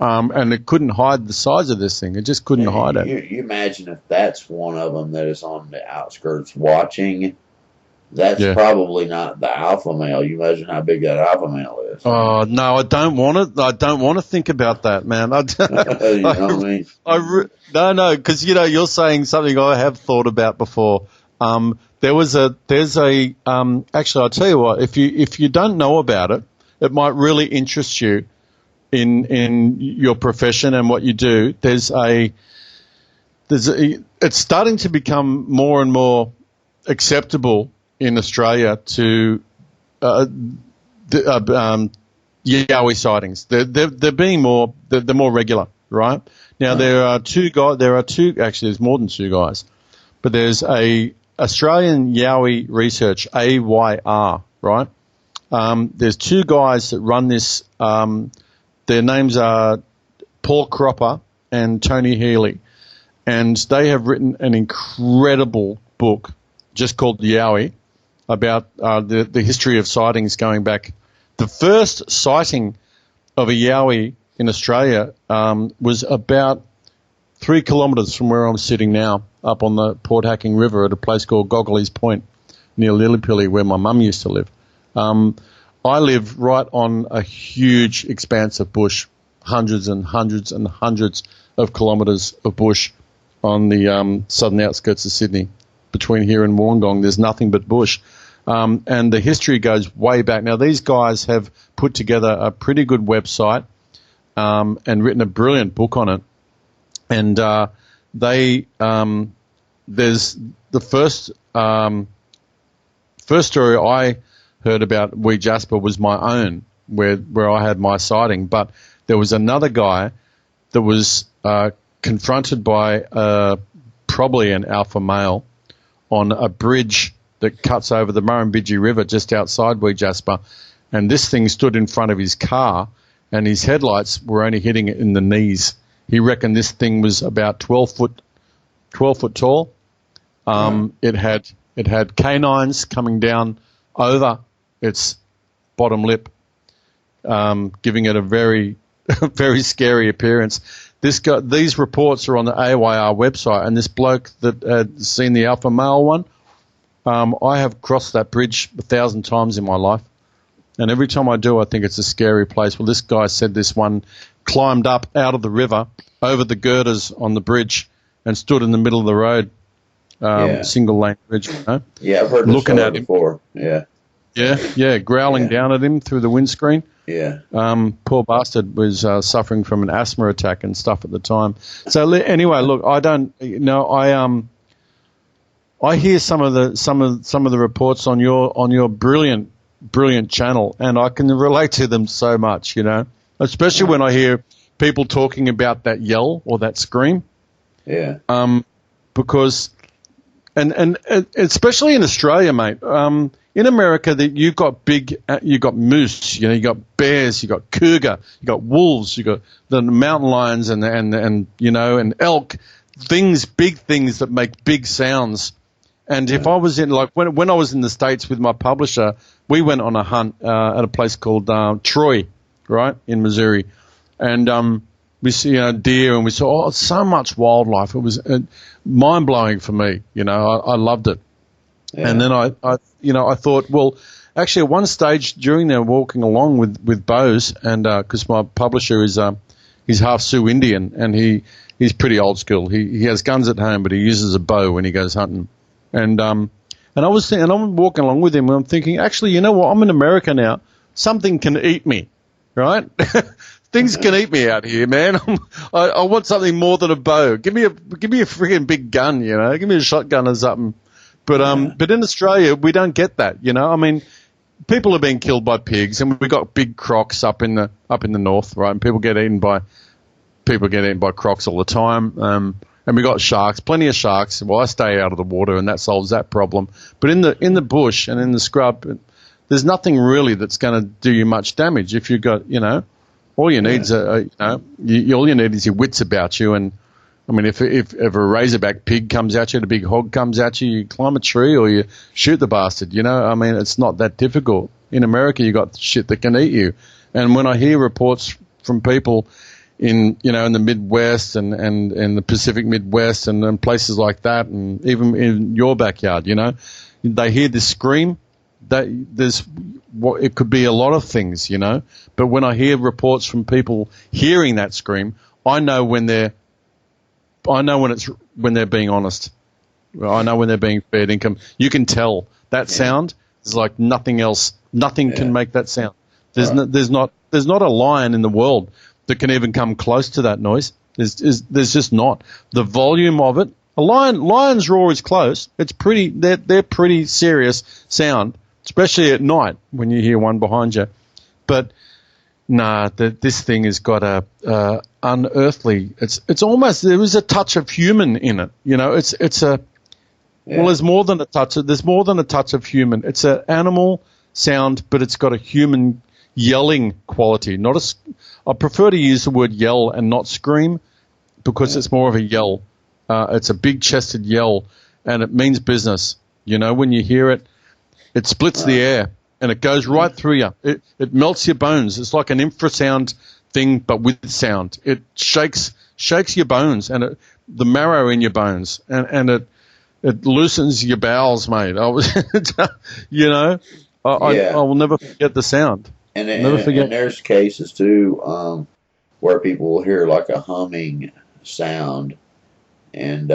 and it couldn't hide the size of this thing. It just couldn't hide it. You imagine if that's one of them that is on the outskirts watching. That's probably not the alpha male. You imagine how big that alpha male is. Oh no, I don't want to. I don't want to think about that, man. You know what I mean? No, because you're saying something I have thought about before. There's a actually, I'll tell you what. If you don't know about it, it might really interest you in your profession and what you do, it's starting to become more and more acceptable in Australia to Yowie sightings. They're being they're more regular, right? Now there are two guys. Actually, there's more than two guys, but there's a Australian Yowie Research, AYR, right? There's two guys that run this. Their names are Paul Cropper and Tony Healy, and they have written an incredible book just called Yowie about the history of sightings going back. The first sighting of a Yowie in Australia was about 3 kilometres from where I'm sitting now, up on the Port Hacking River at a place called Goggleys Point near Lillipilly, where my mum used to live. I live right on a huge expanse of bush, hundreds and hundreds and hundreds of kilometres of bush on the southern outskirts of Sydney. Between here and Wollongong, there's nothing but bush. And the history goes way back. Now, these guys have put together a pretty good website and written a brilliant book on it. And there's the first story I heard about Wee Jasper was my own, where I had my sighting. But there was another guy that was confronted by probably an alpha male on a bridge that cuts over the Murrumbidgee River just outside Wee Jasper, and this thing stood in front of his car, and his headlights were only hitting it in the knees. He reckoned this thing was about 12 foot tall. It had canines coming down over its bottom lip, giving it a very very scary appearance. These reports are on the AYR website, and this bloke that had seen the alpha male one, I have crossed that bridge 1,000 times in my life, and every time I do, I think it's a scary place. Well, this guy said this one climbed up out of the river over the girders on the bridge and stood in the middle of the road, single lane bridge. You know? Yeah, I've heard this looking at him before. Yeah, growling down at him through the windscreen. Yeah. Poor bastard was suffering from an asthma attack and stuff at the time. So anyway, look, I hear some of the reports on your brilliant channel, and I can relate to them so much, you know, especially when I hear people talking about that yell or that scream. Yeah. Because and especially in Australia, mate. In America, you've got moose, you know, you got bears, you got cougar, you got wolves, you got the mountain lions and you know, and elk, big things that make big sounds. And if I was in, like, when I was in the States with my publisher, we went on a hunt at a place called Troy, right, in Missouri, and we see deer, and we saw so much wildlife. It was mind blowing for me, you know. I loved it. Yeah. And then I thought, well, actually at one stage during there walking along with bows, and because my publisher is he's half Sioux Indian, and he's pretty old school. He has guns at home, but he uses a bow when he goes hunting. And I'm walking along with him, and I'm thinking, actually, you know what? I'm in America now. Something can eat me, right? Things can eat me out here, man. I want something more than a bow. Give me a freaking big gun, you know. Give me a shotgun or something. But in Australia, we don't get that, you know. I mean, people are being killed by pigs, and we've got big crocs up in the north, right? And people get eaten by crocs all the time. And we got sharks, plenty of sharks. Well, I stay out of the water, and that solves that problem. But in the bush and in the scrub, there's nothing really that's going to do you much damage. If you've got, you know, all you need is all you need is your wits about you. And I mean, if a razorback pig comes at you, and a big hog comes at you, you climb a tree or you shoot the bastard. You know, I mean, it's not that difficult. In America, you got shit that can eat you. And when I hear reports from people in the Midwest and the Pacific Midwest and places like that, and even in your backyard, you know, they hear this scream. It could be a lot of things, you know. But when I hear reports from people hearing that scream, I know when they're being honest. I know when they're being fair income. You can tell that sound is like nothing else. Nothing can make that sound. There's not a lion in the world that can even come close to that noise. There's just not. The volume of it. Lion's roar is close. It's pretty. They're pretty serious sound, especially at night when you hear one behind you. But nah, this thing has got a unearthly. It's almost, there is a touch of human in it. You know, it's a. Yeah. Well, there's more than a touch. There's more than a touch of human. It's an animal sound, but it's got a human yelling quality. I prefer to use the word yell and not scream, because it's more of a yell. It's a big-chested yell, and it means business. You know, when you hear it, it splits the air, and it goes right through you. It melts your bones. It's like an infrasound thing, but with sound. It shakes your bones, and the marrow in your bones, and it loosens your bowels, mate. You know, I will never forget the sound. And there's cases too where people will hear like a humming sound, and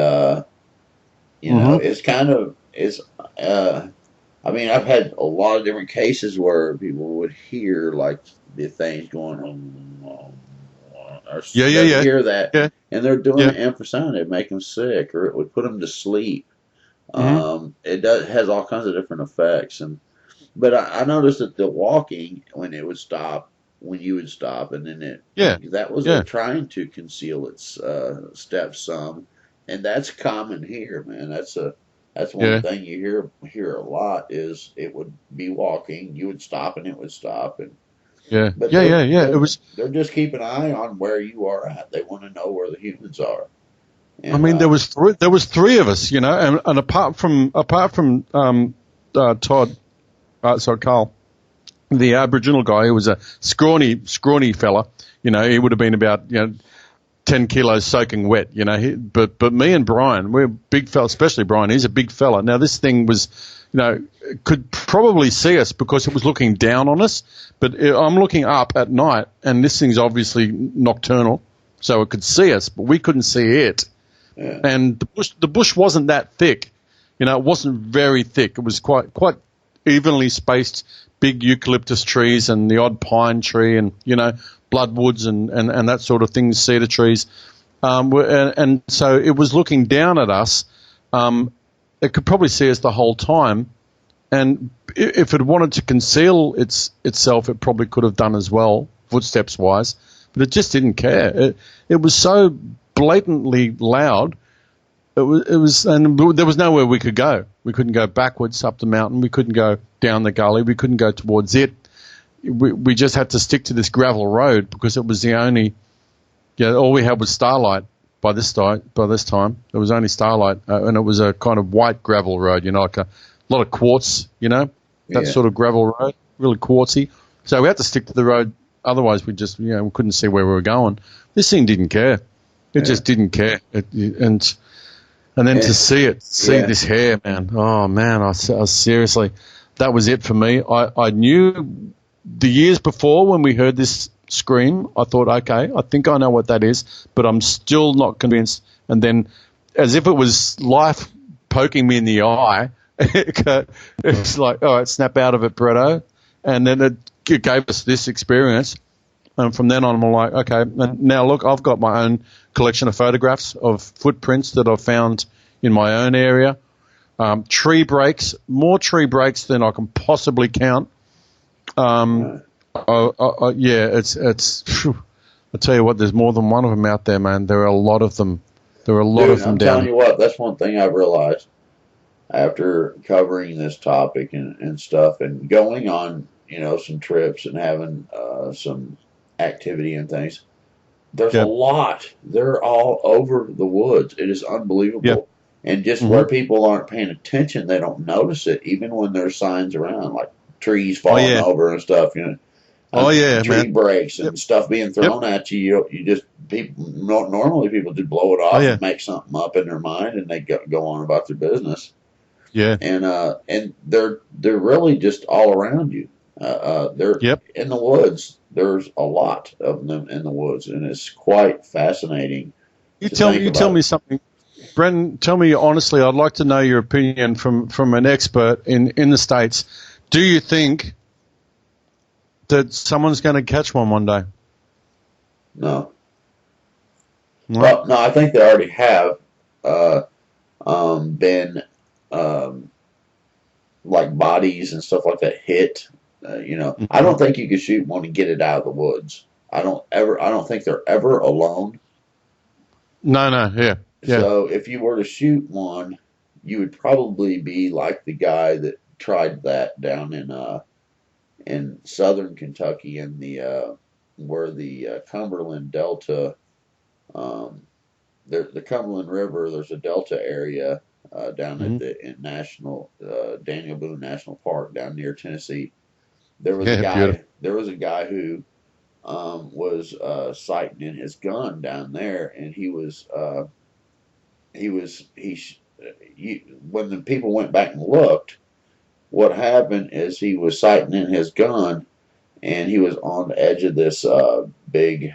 you know, it's kind of I mean, I've had a lot of different cases where people would hear like the things going on. Or hear that, and they're doing an infrasound. It'd make them sick, or it would put them to sleep. It has all kinds of different effects, but I noticed that the walking, when you would stop, and then that was trying to conceal its steps some, and that's common here, man. That's one thing you hear a lot is it would be walking, you would stop, and it would stop, and they're just keeping an eye on where you are at. They want to know where the humans are. And, I mean, there was three of us, you know, and apart from Todd, Carl, the Aboriginal guy, who was a scrawny fella, you know, he would have been about 10 kilos soaking wet, you know. But me and Brian, we're big fella, especially Brian. He's a big fella. Now this thing was, you know, could probably see us because it was looking down on us. But I'm looking up at night, and this thing's obviously nocturnal, so it could see us, but we couldn't see it. Yeah. And the bush wasn't that thick, you know. It wasn't very thick. It was quite evenly spaced, big eucalyptus trees and the odd pine tree, and you know, bloodwoods and that sort of thing, cedar trees. And so it was looking down at us. It could probably see us the whole time, and if it wanted to conceal itself, it probably could have done as well, footsteps wise. But it just didn't care. It was so blatantly loud. It was, and there was nowhere we could go. We couldn't go backwards up the mountain. We couldn't go down the gully. We couldn't go towards it. We just had to stick to this gravel road because it was the only. Yeah, all we had was starlight by this time. There was only starlight, and it was a kind of white gravel road. You know, like a lot of quartz. You know, that sort of gravel road, really quartzy. So we had to stick to the road. Otherwise, we just, we couldn't see where we were going. This thing didn't care. It just didn't care. And then to see this hair, man. Oh man, I seriously, that was it for me. I knew the years before when we heard this scream, I thought, okay, I think I know what that is, but I'm still not convinced. And then, as if it was life poking me in the eye, it's like, all right, snap out of it, Bretto. And then it gave us this experience. And from then on, I'm like, okay, and now look, I've got my own collection of photographs of footprints that I've found in my own area. Tree breaks, more tree breaks than I can possibly count. It's. I tell you what, there's more than one of them out there, man. There are a lot of them. There are a lot of them down. I'm telling you what, that's one thing I've realized after covering this topic and stuff, and going on, some trips and having some activity and things. There's a lot. They're all over the woods. It is unbelievable. Yep. And just where people aren't paying attention, they don't notice it, even when there's signs around, like trees falling over and stuff. Tree breaks and stuff being thrown at you. Normally people just blow it off and make something up in their mind, and they go on about their business. Yeah. And they're really just all around you. They're in the woods. There's a lot of them in the woods, and it's quite fascinating. You tell me something, Brendan. Tell me honestly. I'd like to know your opinion from an expert in the States. Do you think that someone's going to catch one day? No. No? Well, no, I think they already have uh, been um, like bodies and stuff like that hit. I Mhm. don't think you could shoot one and get it out of the woods. I don't think they're ever alone. No, no, yeah, yeah. So if you were to shoot one, you would probably be like the guy that tried that down in southern Kentucky in the where the Cumberland Delta, um, the Cumberland River. There's a delta area down at Hmm. the in National Daniel Boone National Park down near Tennessee. There was a Yeah, beautiful. guy. There was a guy who was sighting in his gun down there, and he was when the people went back and looked, what happened is he was sighting in his gun, and he was on the edge of this big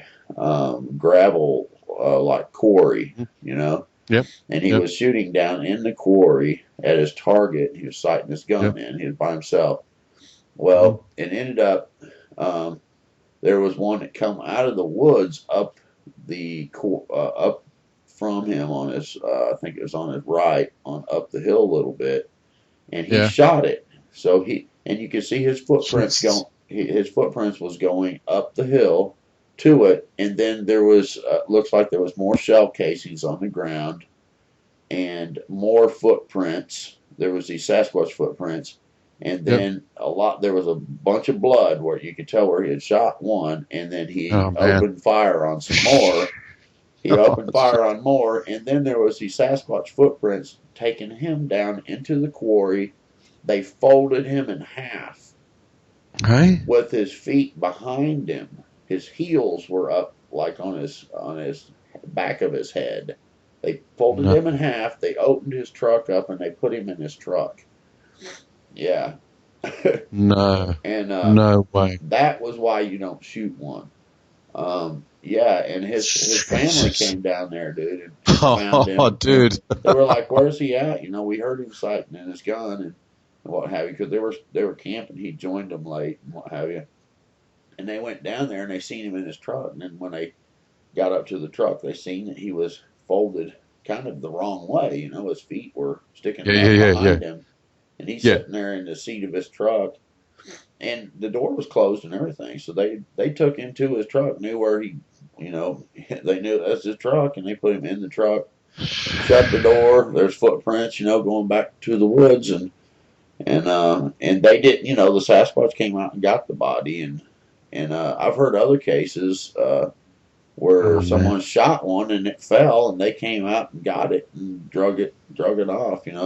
gravel like quarry, Mhm. you know, Yep, and he yep, was shooting down in the quarry at his target. He was sighting his yep. gun in. He was by himself. Hmm. Well, it ended up um, there was one that come out of the woods up from him on his I think it was on his right on up the hill a little bit, and he Yeah. shot it. So you could see his footprints Jesus. going. His footprints was going up the hill to it, and then there was looks like there was more shell casings on the ground and more footprints. There was these Sasquatch footprints, and Yep. then a lot. There was a bunch of blood where you could tell where he had shot one, and then he Oh man. opened fire on some more. He Oh, opened fire on more, and then there was these Sasquatch footprints taking him down into the quarry. They folded him in half hey. with his feet behind him. His heels were up like on his back of his head. They folded No, him in half. They opened his truck up and they put him in his truck. Yeah, no, and no way. that was why you don't shoot one. Yeah, and his family Jesus. came down there, dude, and found Oh, him. dude. They were like, "Where's he at?" We heard him sighting in his gun and what have you, because they were camping. He joined them late and what have you, and they went down there and they seen him in his truck. And then when they got up to the truck, they seen that he was folded kind of the wrong way. His feet were sticking Yeah, yeah, up yeah, yeah, behind him, and he's yeah. sitting there in the seat of his truck, and the door was closed and everything. So they took him to his truck, knew where he, you know, they knew that's his truck, and they put him in the truck, shut the door. There's footprints, going back to the woods, and they didn't, the Sasquatch came out and got the body, and I've heard other cases where Oh man. someone shot one and it fell, and they came out and got it and drug it off, and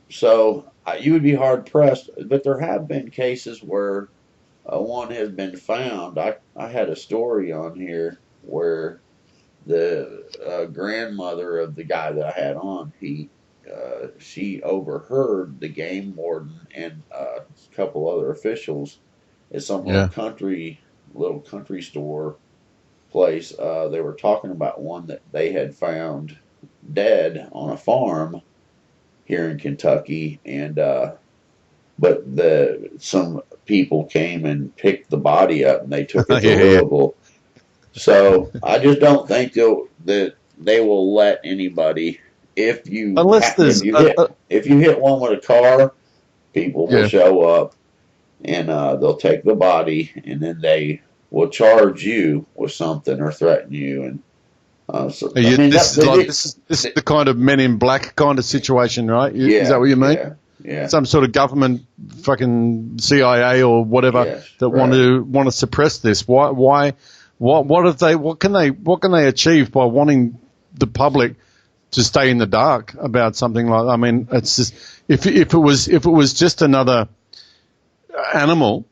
so you would be hard pressed, but there have been cases where one has been found. I had a story on here where the grandmother of the guy that I had on, she overheard the game warden and a couple other officials at some Yeah. little country store place. They were talking about one that they had found dead on a farm here in Kentucky, and but the some people came and picked the body up and they took Yeah, it to yeah. Louisville. So I just don't think that they will let anybody Unless there's if you hit one with a car, people will yeah. show up and they'll take the body and then they will charge you with something or threaten you and so I mean This is they like did this is the kind of Men in Black kind of situation, right? Is that yeah what you mean? yeah Some sort of government, fucking CIA or whatever yes that right want to suppress this. Why? What have they? What can they achieve by wanting the public to stay in the dark about something like? I mean, it's just if it was just another animal,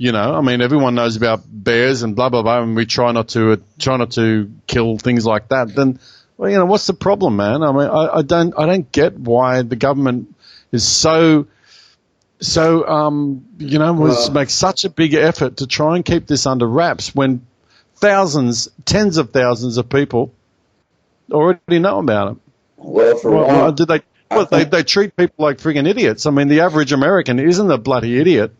I mean, everyone knows about bears and blah blah blah, and we try not to kill things like that. Then, well, what's the problem, man? I mean, I don't get why the government is so was well make such a big effort to try and keep this under wraps when thousands, tens of thousands of people already know about it. well for Why one did they? I Well, think they treat people like friggin' idiots. I mean, the average American isn't a bloody idiot.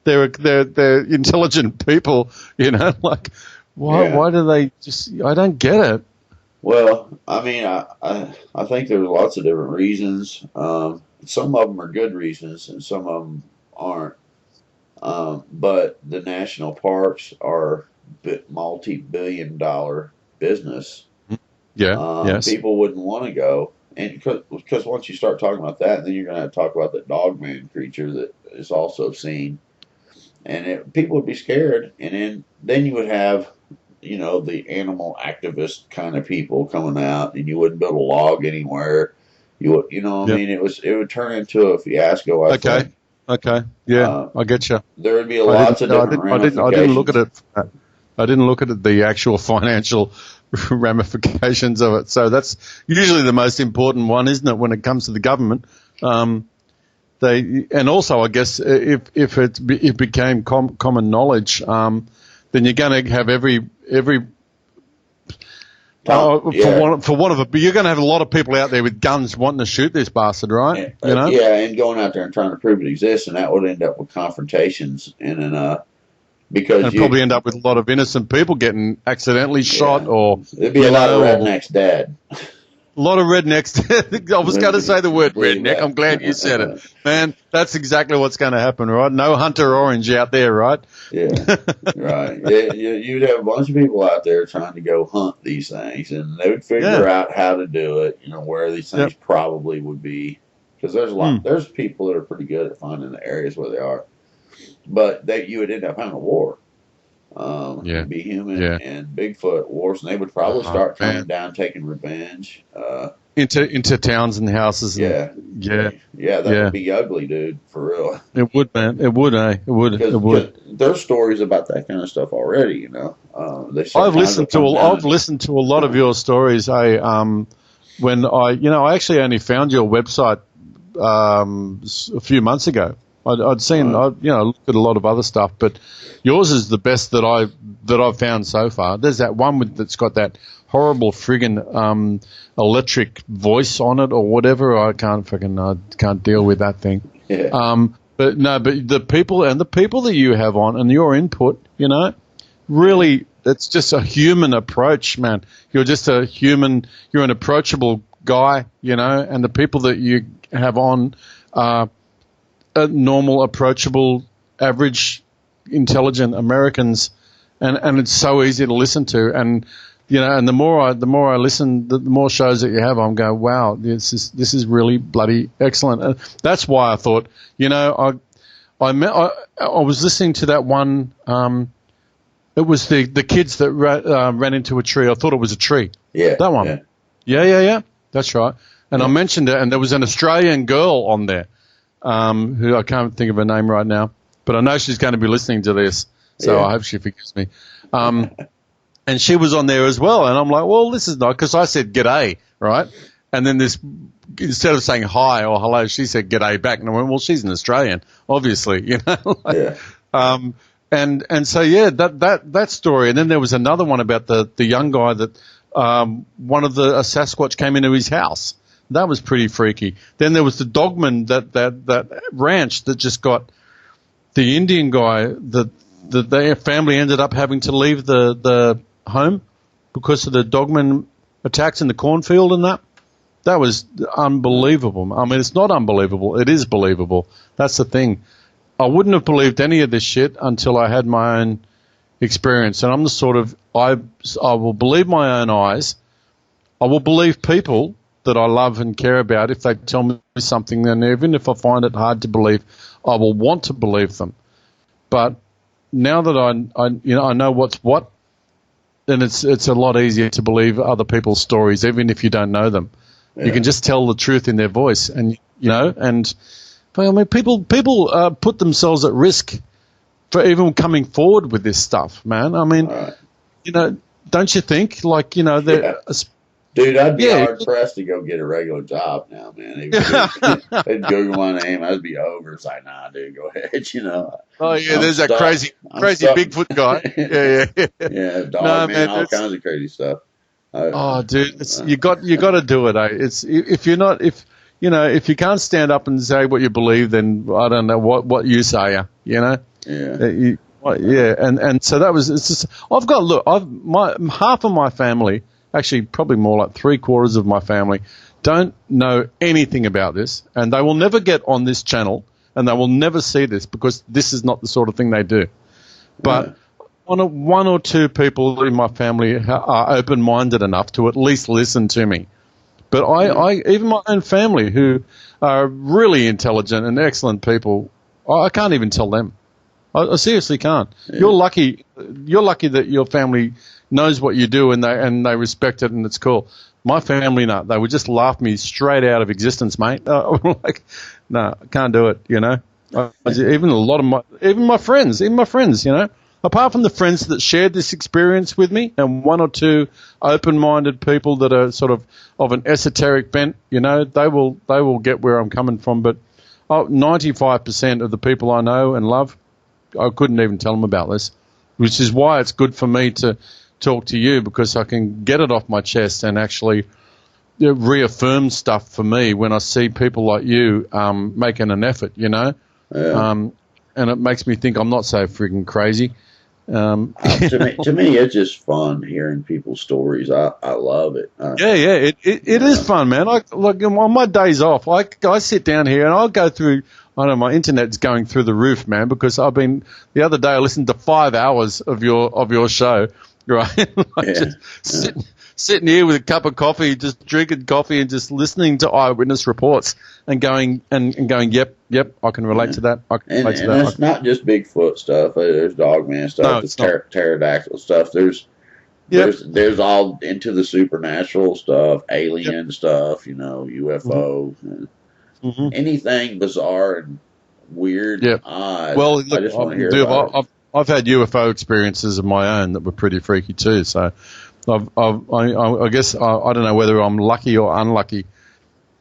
they're intelligent people, you know. Like, why do they just? I don't get it. Well, I mean, I think there's lots of different reasons. Some of them are good reasons, and some of them aren't. But the national parks are multi-billion-dollar business. Yeah. Yes. People wouldn't want to go, and because once you start talking about that, then you're going to talk about that dogman creature that is also seen, and people would be scared, and then you would have the animal activist kind of people coming out, and you wouldn't be able to log anywhere. I Yep. mean, it would turn into a fiasco. I Okay. think. Okay. Yeah, I get you. There would be I didn't. lots of No, different I didn't look at ramifications. it. I didn't look at the actual financial ramifications of it. So that's usually the most important one, isn't it, when it comes to the government? And also, I guess, if it became common knowledge, then you're going to have every for one of it, but you're going to have a lot of people out there with guns wanting to shoot this bastard, right? Yeah, and going out there and trying to prove it exists, and that would end up with confrontations, because and probably end up with a lot of innocent people getting accidentally shot, or there'd be a lot of rednecks dead. A lot of rednecks. I was going to say the word redneck. I'm glad you said it. Man, that's exactly what's going to happen, right? No Hunter Orange out there, right? Yeah, right. You'd have a bunch of people out there trying to go hunt these things, and they would figure out how to do it, where these things probably would be. Because there's people that are pretty good at finding the areas where they are. But you would end up having a war. It'd be human and Bigfoot wars, and they would probably start coming down, taking revenge. Into towns and houses. That would be ugly, dude, for real. It would, man. It would, eh? It would. Because it would. There's stories about that kind of stuff already, I've listened to a lot of your stories. When I actually only found your website a few months ago. I'd seen, looked at a lot of other stuff, but yours is the best that I've found so far. There's that one that's got that horrible friggin' electric voice on it or whatever. I can't deal with that thing. Yeah. But the people that you have on and your input, really, it's just a human approach, man. You're just a human. You're an approachable guy, and the people that you have on are normal, approachable, average, intelligent Americans, and it's so easy to listen to. And and the more I listen, the more shows that you have, I'm going, wow, this is really bloody excellent. And that's why I thought, I was listening to that one. It was the kids that ran into a tree. I thought it was a tree. Yeah, that one. Yeah. That's right. And I mentioned it, and there was an Australian girl on there. Who I can't think of her name right now, but I know she's going to be listening to this, so I hope she forgives me. And she was on there as well, and I'm like, well, this is not, because I said g'day, right? And then instead of saying hi or hello, she said g'day back, and I went, well, she's an Australian, obviously, And so that story, and then there was another one about the young guy that a Sasquatch came into his house. That was pretty freaky. Then there was the dogman that ranch that just got the Indian guy that their family ended up having to leave the home because of the dogman attacks in the cornfield and that. That was unbelievable. I mean, it's not unbelievable. It is believable. That's the thing. I wouldn't have believed any of this shit until I had my own experience. And I'm the sort of, I will believe my own eyes. I will believe people that I love and care about if they tell me something, then even if I find it hard to believe, I will want to believe them. But now that I know what's what, then it's a lot easier to believe other people's stories, even if you don't know them. Yeah. You can just tell the truth in their voice, and I mean, people put themselves at risk for even coming forward with this stuff, man. I mean, don't you think? Like, Dude, I'd be hard pressed to go get a regular job now, man. They'd Google my name, I'd be over. It's like, nah, dude, go ahead. Oh yeah, there's that crazy Bigfoot guy. Yeah, dog man, all kinds of crazy stuff. Dude, you got to do it. It's if you can't stand up and say what you believe, then I don't know what use are you? Yeah. Yeah, and so that was. It's just I've got look. Half of my family, actually probably more like 3/4 of my family, don't know anything about this, and they will never get on this channel, and they will never see this because this is not the sort of thing they do. Yeah. But one or two people in my family are open-minded enough to at least listen to me. But I even my own family, who are really intelligent and excellent people, I can't even tell them. I seriously can't. Yeah. You're lucky. You're lucky that your family knows what you do and they respect it and it's cool. My family, no, they would just laugh me straight out of existence, mate. Like, no, I can't do it. You know, even a lot of my friends, you know, apart from the friends that shared this experience with me, and one or two open-minded people that are sort of an esoteric bent, you know, they will get where I'm coming from. But 95% of the people I know and love, I couldn't even tell them about this, which is why it's good for me to talk to you, because I can get it off my chest and actually reaffirm stuff for me when I see people like you making an effort, you know. Yeah. And it makes me think I'm not so freaking crazy. To me, it's just fun hearing people's stories. I love it. It is fun, man. Like on my days off, I sit down here and I'll go through. I know my internet's going through the roof, man, because the other day I listened to 5 hours of your show, right? Just sitting here with a cup of coffee, just drinking coffee and just listening to eyewitness reports and going, yep, I can relate to that. I can relate to that. And it's not just Bigfoot stuff. There's Dogman stuff. There's pterodactyl stuff. There's all into the supernatural stuff, alien stuff, you know, UFO, anything bizarre and weird, odd. Well, look, I just want to hear about it. I've had UFO experiences of my own that were pretty freaky too. So, I guess I don't know whether I'm lucky or unlucky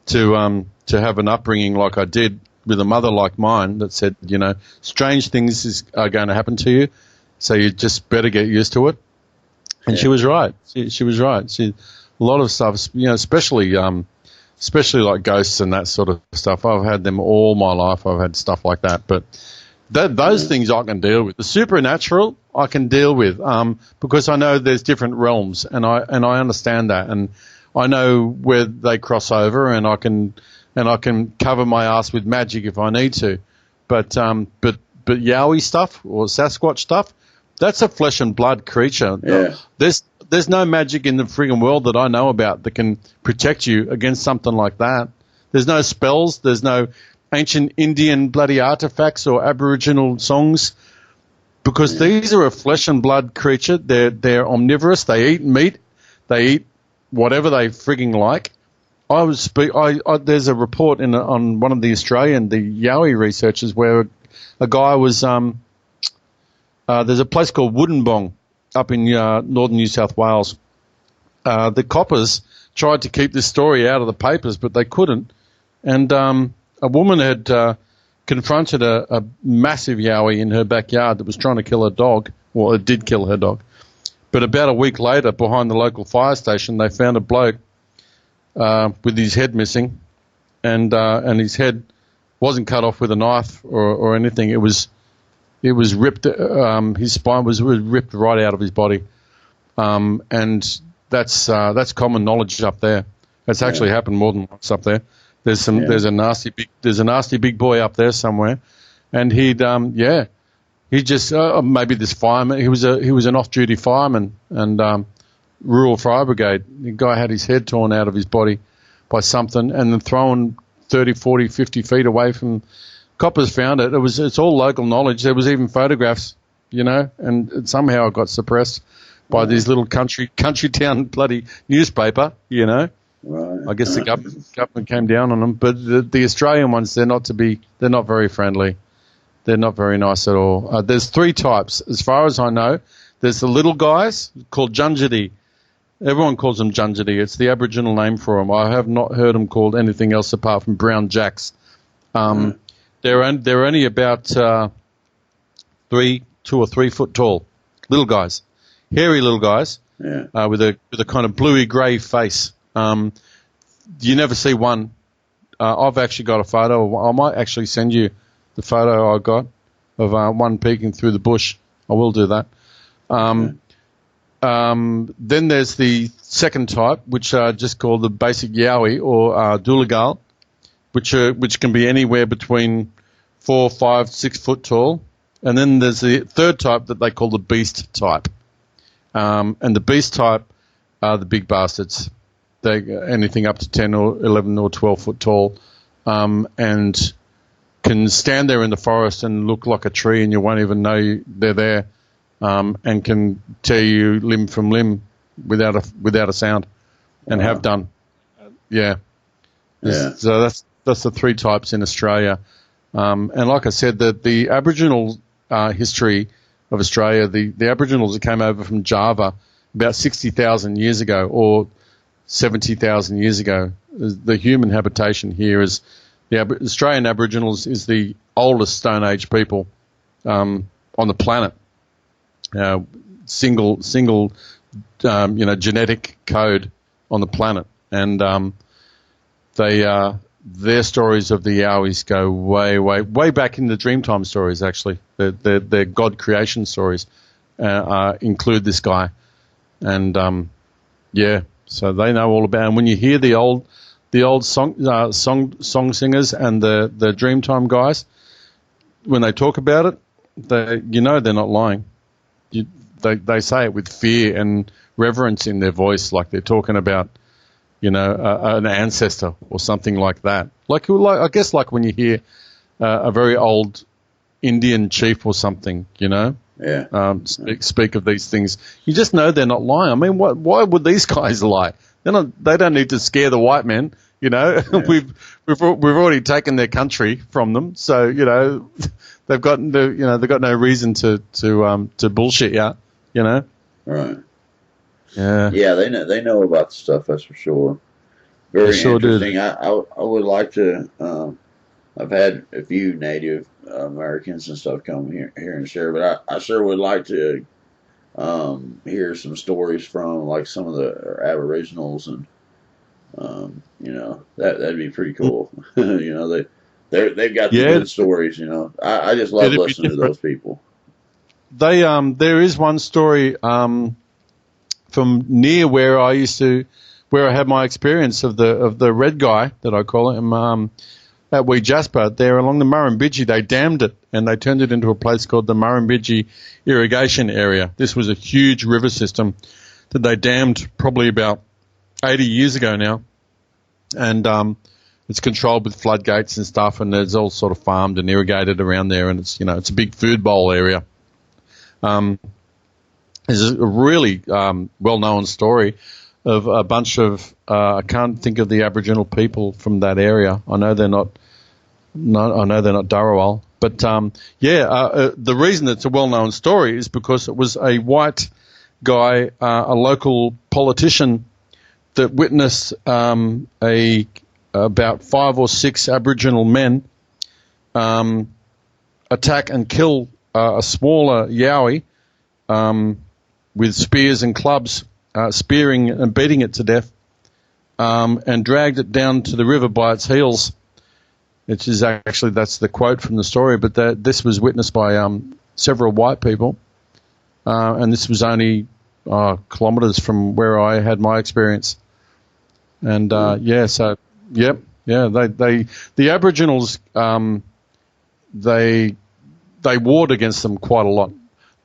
to have an upbringing like I did with a mother like mine that said, you know, strange things are going to happen to you, so you just better get used to it. And she was right. She was right. A lot of stuff, you know, especially like ghosts and that sort of stuff. I've had them all my life. I've had stuff like that, but those things I can deal with. The supernatural I can deal with because I know there's different realms, and I understand that, and I know where they cross over, and I can cover my ass with magic if I need to. But Yowie stuff or Sasquatch stuff, that's a flesh and blood creature. Yeah. There's no magic in the friggin' world that I know about that can protect you against something like that. There's no spells. There's no ancient Indian bloody artifacts or Aboriginal songs, because these are a flesh and blood creature. They're omnivorous. They eat meat. They eat whatever they frigging like. There's a report on one of the Yowie researchers where a guy was there's a place called Woodinbong up in northern New South Wales. The coppers tried to keep this story out of the papers, but they couldn't. And a woman had confronted a massive Yowie in her backyard that was trying to kill her dog. Well, it did kill her dog. But about a week later, behind the local fire station, they found a bloke with his head missing, and his head wasn't cut off with a knife or anything. It was ripped. His spine was ripped right out of his body, and that's common knowledge up there. It's actually happened more than once up there. There's a nasty big boy up there somewhere, and he just maybe this fireman. He was an off-duty fireman and rural fire brigade. The guy had his head torn out of his body by something, and then thrown 30, 40, 50 feet away from. Coppers found it. It's all local knowledge. There was even photographs, you know, and somehow it got suppressed by these little country town bloody newspaper, you know. Right. I guess the government came down on them, but the Australian ones, they're not very friendly. They're not very nice at all. There's 3 types, as far as I know. There's the little guys called Junjidi. Everyone calls them Junjidi. It's the Aboriginal name for them. I have not heard them called anything else apart from brown jacks. They're only about 2 or 3 foot tall, little guys, hairy little guys, with a kind of bluey grey face. You never see one. I've actually got a photo. I might actually send you the photo I got. of one peeking through the bush. I will do that. Okay. Then there's the second type, which are just called the basic Yowie or Dooligal, which can be anywhere between 4, 5, 6 foot tall. And then there's the third type that they call the beast type. And the beast type are the big bastards. They anything up to 10 or 11 or 12 foot tall, and can stand there in the forest and look like a tree, and you won't even know they're there, and can tear you limb from limb without a sound, and have done. Yeah. Yeah. So that's the three types in Australia, and like I said, the Aboriginal history of Australia, the Aboriginals that came over from Java about 60,000 years ago, or 70,000 years ago. The human habitation here is the Australian Aboriginals is the oldest Stone Age people on the planet. Single genetic code on the planet, and their stories of the Yowies go way back in the Dreamtime stories. Actually, their God creation stories include this guy, and so they know all about. And when you hear the old song singers and the Dreamtime guys, when they talk about it, they're not lying. They say it with fear and reverence in their voice, like they're talking about, an ancestor or something like that. Like I guess like when you hear a very old Indian chief or something, Yeah. speak of these things, you just know they're not lying. I mean, why would these guys lie? They don't need to scare the white men. Yeah. We've already taken their country from them, so they've got no reason to bullshit you. Right. Yeah. Yeah, they know about the stuff, that's for sure. Very sure interesting. I would like to. I've had a few Native Americans and stuff come here and share, but I sure would like to hear some stories from like some of the Aboriginals, and that'd be pretty cool. They've got the good stories. I just love listening to those people. There is one story from near where I had my experience of the red guy that I call him, at Wee Jasper. There along the Murrumbidgee, they dammed it and they turned it into a place called the Murrumbidgee Irrigation Area. This was a huge river system that they dammed probably about 80 years ago now, and it's controlled with floodgates and stuff, and it's all sort of farmed and irrigated around there, and it's a big food bowl area. There's a really well-known story of a bunch of I can't think of the Aboriginal people from that area. I know they're not Dharawal, but the reason it's a well-known story is because it was a white guy, a local politician, that witnessed about 5 or 6 Aboriginal men attack and kill a smaller Yowie with spears and clubs, spearing and beating it to death, and dragged it down to the river by its heels. Which is actually, that's the quote from the story, but this was witnessed by several white people, and this was only kilometres from where I had my experience. And the Aboriginals, they warred against them quite a lot.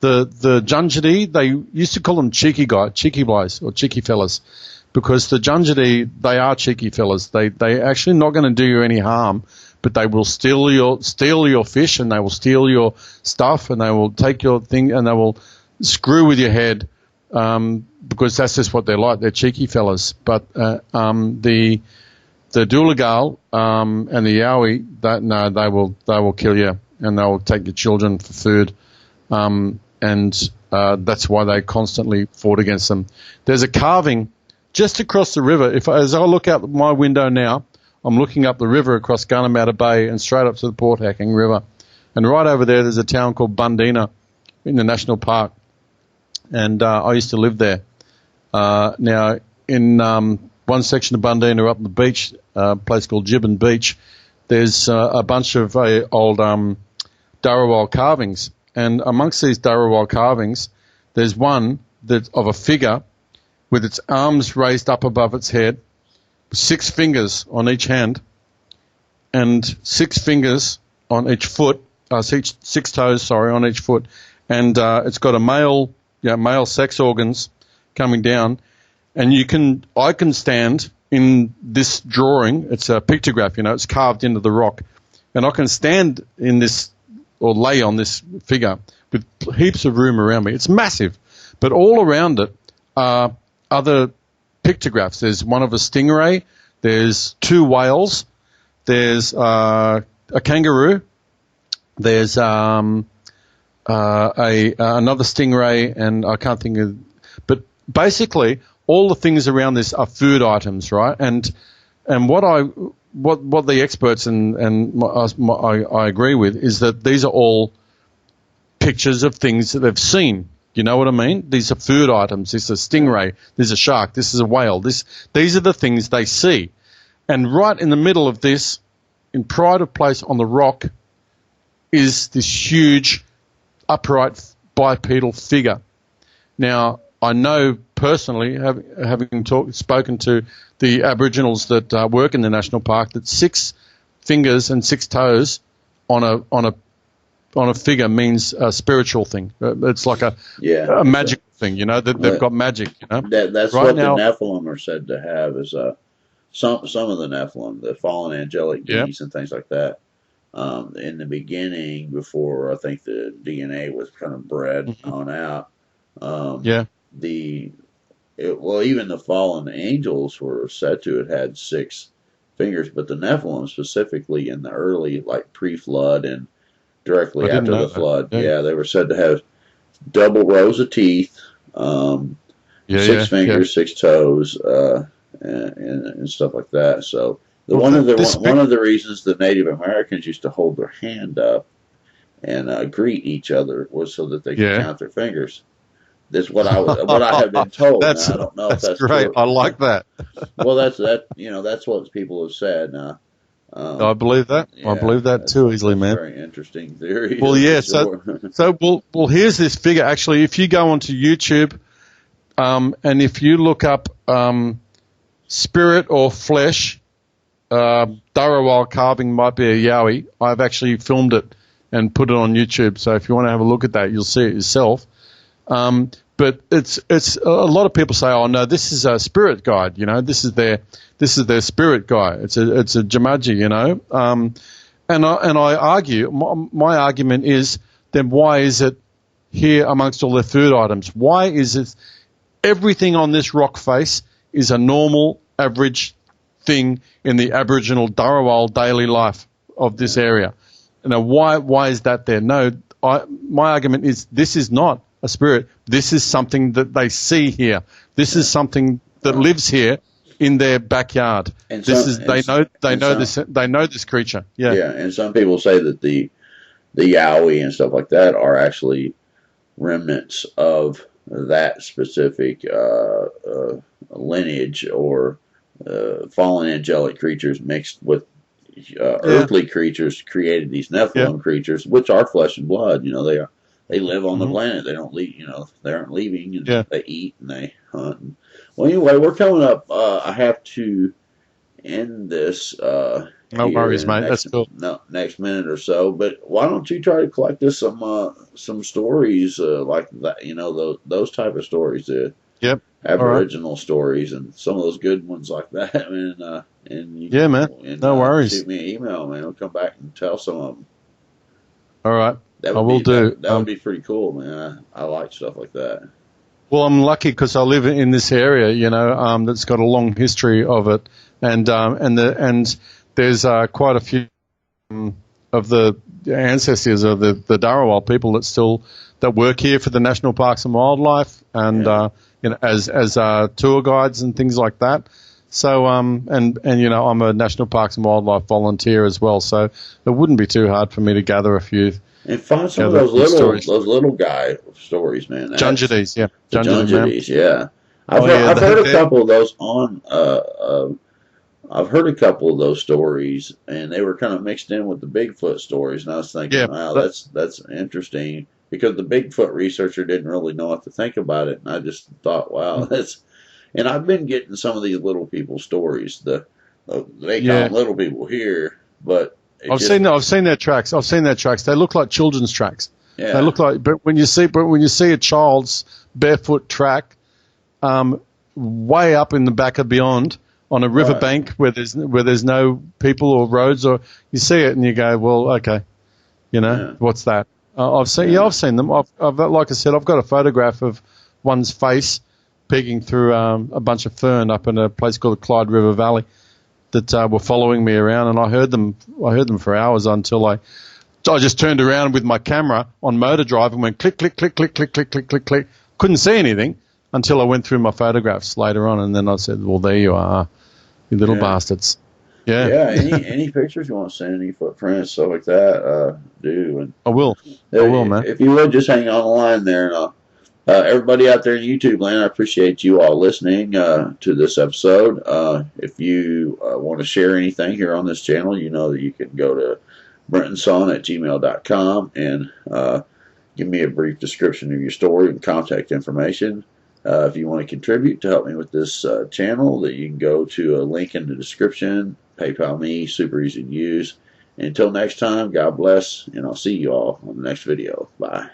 The Junjidi, they used to call them cheeky boys or cheeky fellas, because the Junjidi, they are cheeky fellas. They actually not going to do you any harm, but they will steal your fish, and they will steal your stuff, and they will take your thing, and they will screw with your head, because that's just what they're like. They're cheeky fellas. But the Dooligal and the Yowie, they will kill you, and they will take your children for food. And that's why they constantly fought against them. There's a carving just across the river. As I look out my window now, I'm looking up the river across Gunnemoutta Bay and straight up to the Port Hacking River. And right over there's a town called Bundina in the national park. And I used to live there. Now, in one section of Bundina up the beach, a place called Gibbon Beach, there's a bunch of old Darawal carvings. And amongst these Darawal carvings, there's one that of a figure with its arms raised up above its head, 6 fingers on each hand, and 6 fingers on each foot, 6 toes, sorry, on each foot. And it's got a male sex organs coming down. And I can stand in this drawing. It's a pictograph, it's carved into the rock. And I can stand in this or lay on this figure with heaps of room around me. It's massive. But all around it are other pictographs. There's one of a stingray. There's 2 whales. There's a kangaroo. There's another stingray, and I can't think of. But basically, all the things around this are food items, right? And what the experts and I agree with is that these are all pictures of things that they've seen. You know what I mean? These are food items. This is a stingray. This is a shark. This is a whale. These are the things they see. And right in the middle of this, in pride of place on the rock, is this huge upright bipedal figure. Now, I know personally, having spoken to the Aboriginals that work in the national park, that 6 fingers and 6 toes on a figure means a spiritual thing. It's like a magical thing, that they've got magic. That's right what now, the Nephilim are said to have is some of the Nephilim, the fallen angelic beings and things like that. In the beginning, before I think the DNA was kind of bred on out. Even the fallen angels were said to have had 6 fingers, but the Nephilim specifically in the early, like pre-flood and directly after the flood, they were said to have double rows of teeth, 6 fingers, 6 toes, and stuff like that. So one of the reasons the Native Americans used to hold their hand up and greet each other was so that they could count their fingers. This is what I have been told. I don't know if that's great. True. I like that. Well, that's what people have said. I believe that. I believe that too easily, man. Very interesting theory. Well, yeah. So here's this figure. Actually, if you go onto YouTube, and if you look up spirit or flesh, Darawal carving might be a Yowie. I've actually filmed it and put it on YouTube. So if you want to have a look at that, you'll see it yourself. But it's a lot of people say, oh no, this is a spirit guide, this is their spirit guide. It's a Jamaji, and I argue, my argument is, then why is it here amongst all their food items? Why is it everything on this rock face is a normal, average thing in the Aboriginal Darawal daily life of this area? Why is that there? No, my argument is this is not a spirit. This is something that they see here. This is something that lives here in their backyard. And they know this creature. Yeah. Yeah, and some people say that the Yowie and stuff like that are actually remnants of that specific lineage or fallen angelic creatures mixed with earthly creatures created these Nephilim creatures, which are flesh and blood. They live on the planet. They don't leave. They aren't leaving. And they eat and they hunt. Well, anyway, we're coming up. I have to end this. No worries, mate. That's cool. Next minute or so. But why don't you try to collect us some stories like that? Those type of stories. Aboriginal stories and some of those good ones like that. Man. No worries. Shoot me an email, man. I'll come back and tell some of them. All right. I will do. That would be pretty cool, man. I like stuff like that. Well, I'm lucky because I live in this area, that's got a long history of it, and there's quite a few of the ancestors of the Darawal people that work here for the National Parks and Wildlife, and as tour guides and things like that. So I'm a National Parks and Wildlife volunteer as well, so it wouldn't be too hard for me to gather a few. And find some of those little guy stories, man. Jungides, yeah. Jungides, yeah. I've heard a couple of those on I've heard a couple of those stories, and they were kind of mixed in with the Bigfoot stories. And I was thinking, Yeah, wow, that, that's interesting because the Bigfoot researcher didn't really know what to think about it, and I just thought, wow, that's. And I've been getting some of these little people stories. They call yeah. them little people here, but it I've just seen I've seen their tracks. I've seen their tracks. They look like children's tracks. They yeah look like, but when you see a child's barefoot track, way up in the back of beyond on a right riverbank where there's no people or roads, or you see it and you go, well, okay, yeah what's that? yeah I've seen them. Like I said, I've got a photograph of one's face peeking through a bunch of fern up in a place called the Clyde River Valley that were following me around, and I heard them for hours until I just turned around with my camera on motor drive and went click, click, click, click, click, click, click, click, click. Couldn't see anything until I went through my photographs later on, and then I said, well, there you are, you little yeah. bastards. Yeah, Yeah, any pictures you want to send, any footprints, stuff like that, do. And I will. I will, man. if you would, just hang on the line there. And everybody out there in YouTube land, I appreciate you all listening to this episode. If you want to share anything here on this channel, you know that you can go to brentonson@gmail.com and give me a brief description of your story and contact information. If you want to contribute to help me with this channel, that you can go to a link in the description. PayPal me, super easy to use. And until next time, God bless, and I'll see you all on the next video. Bye.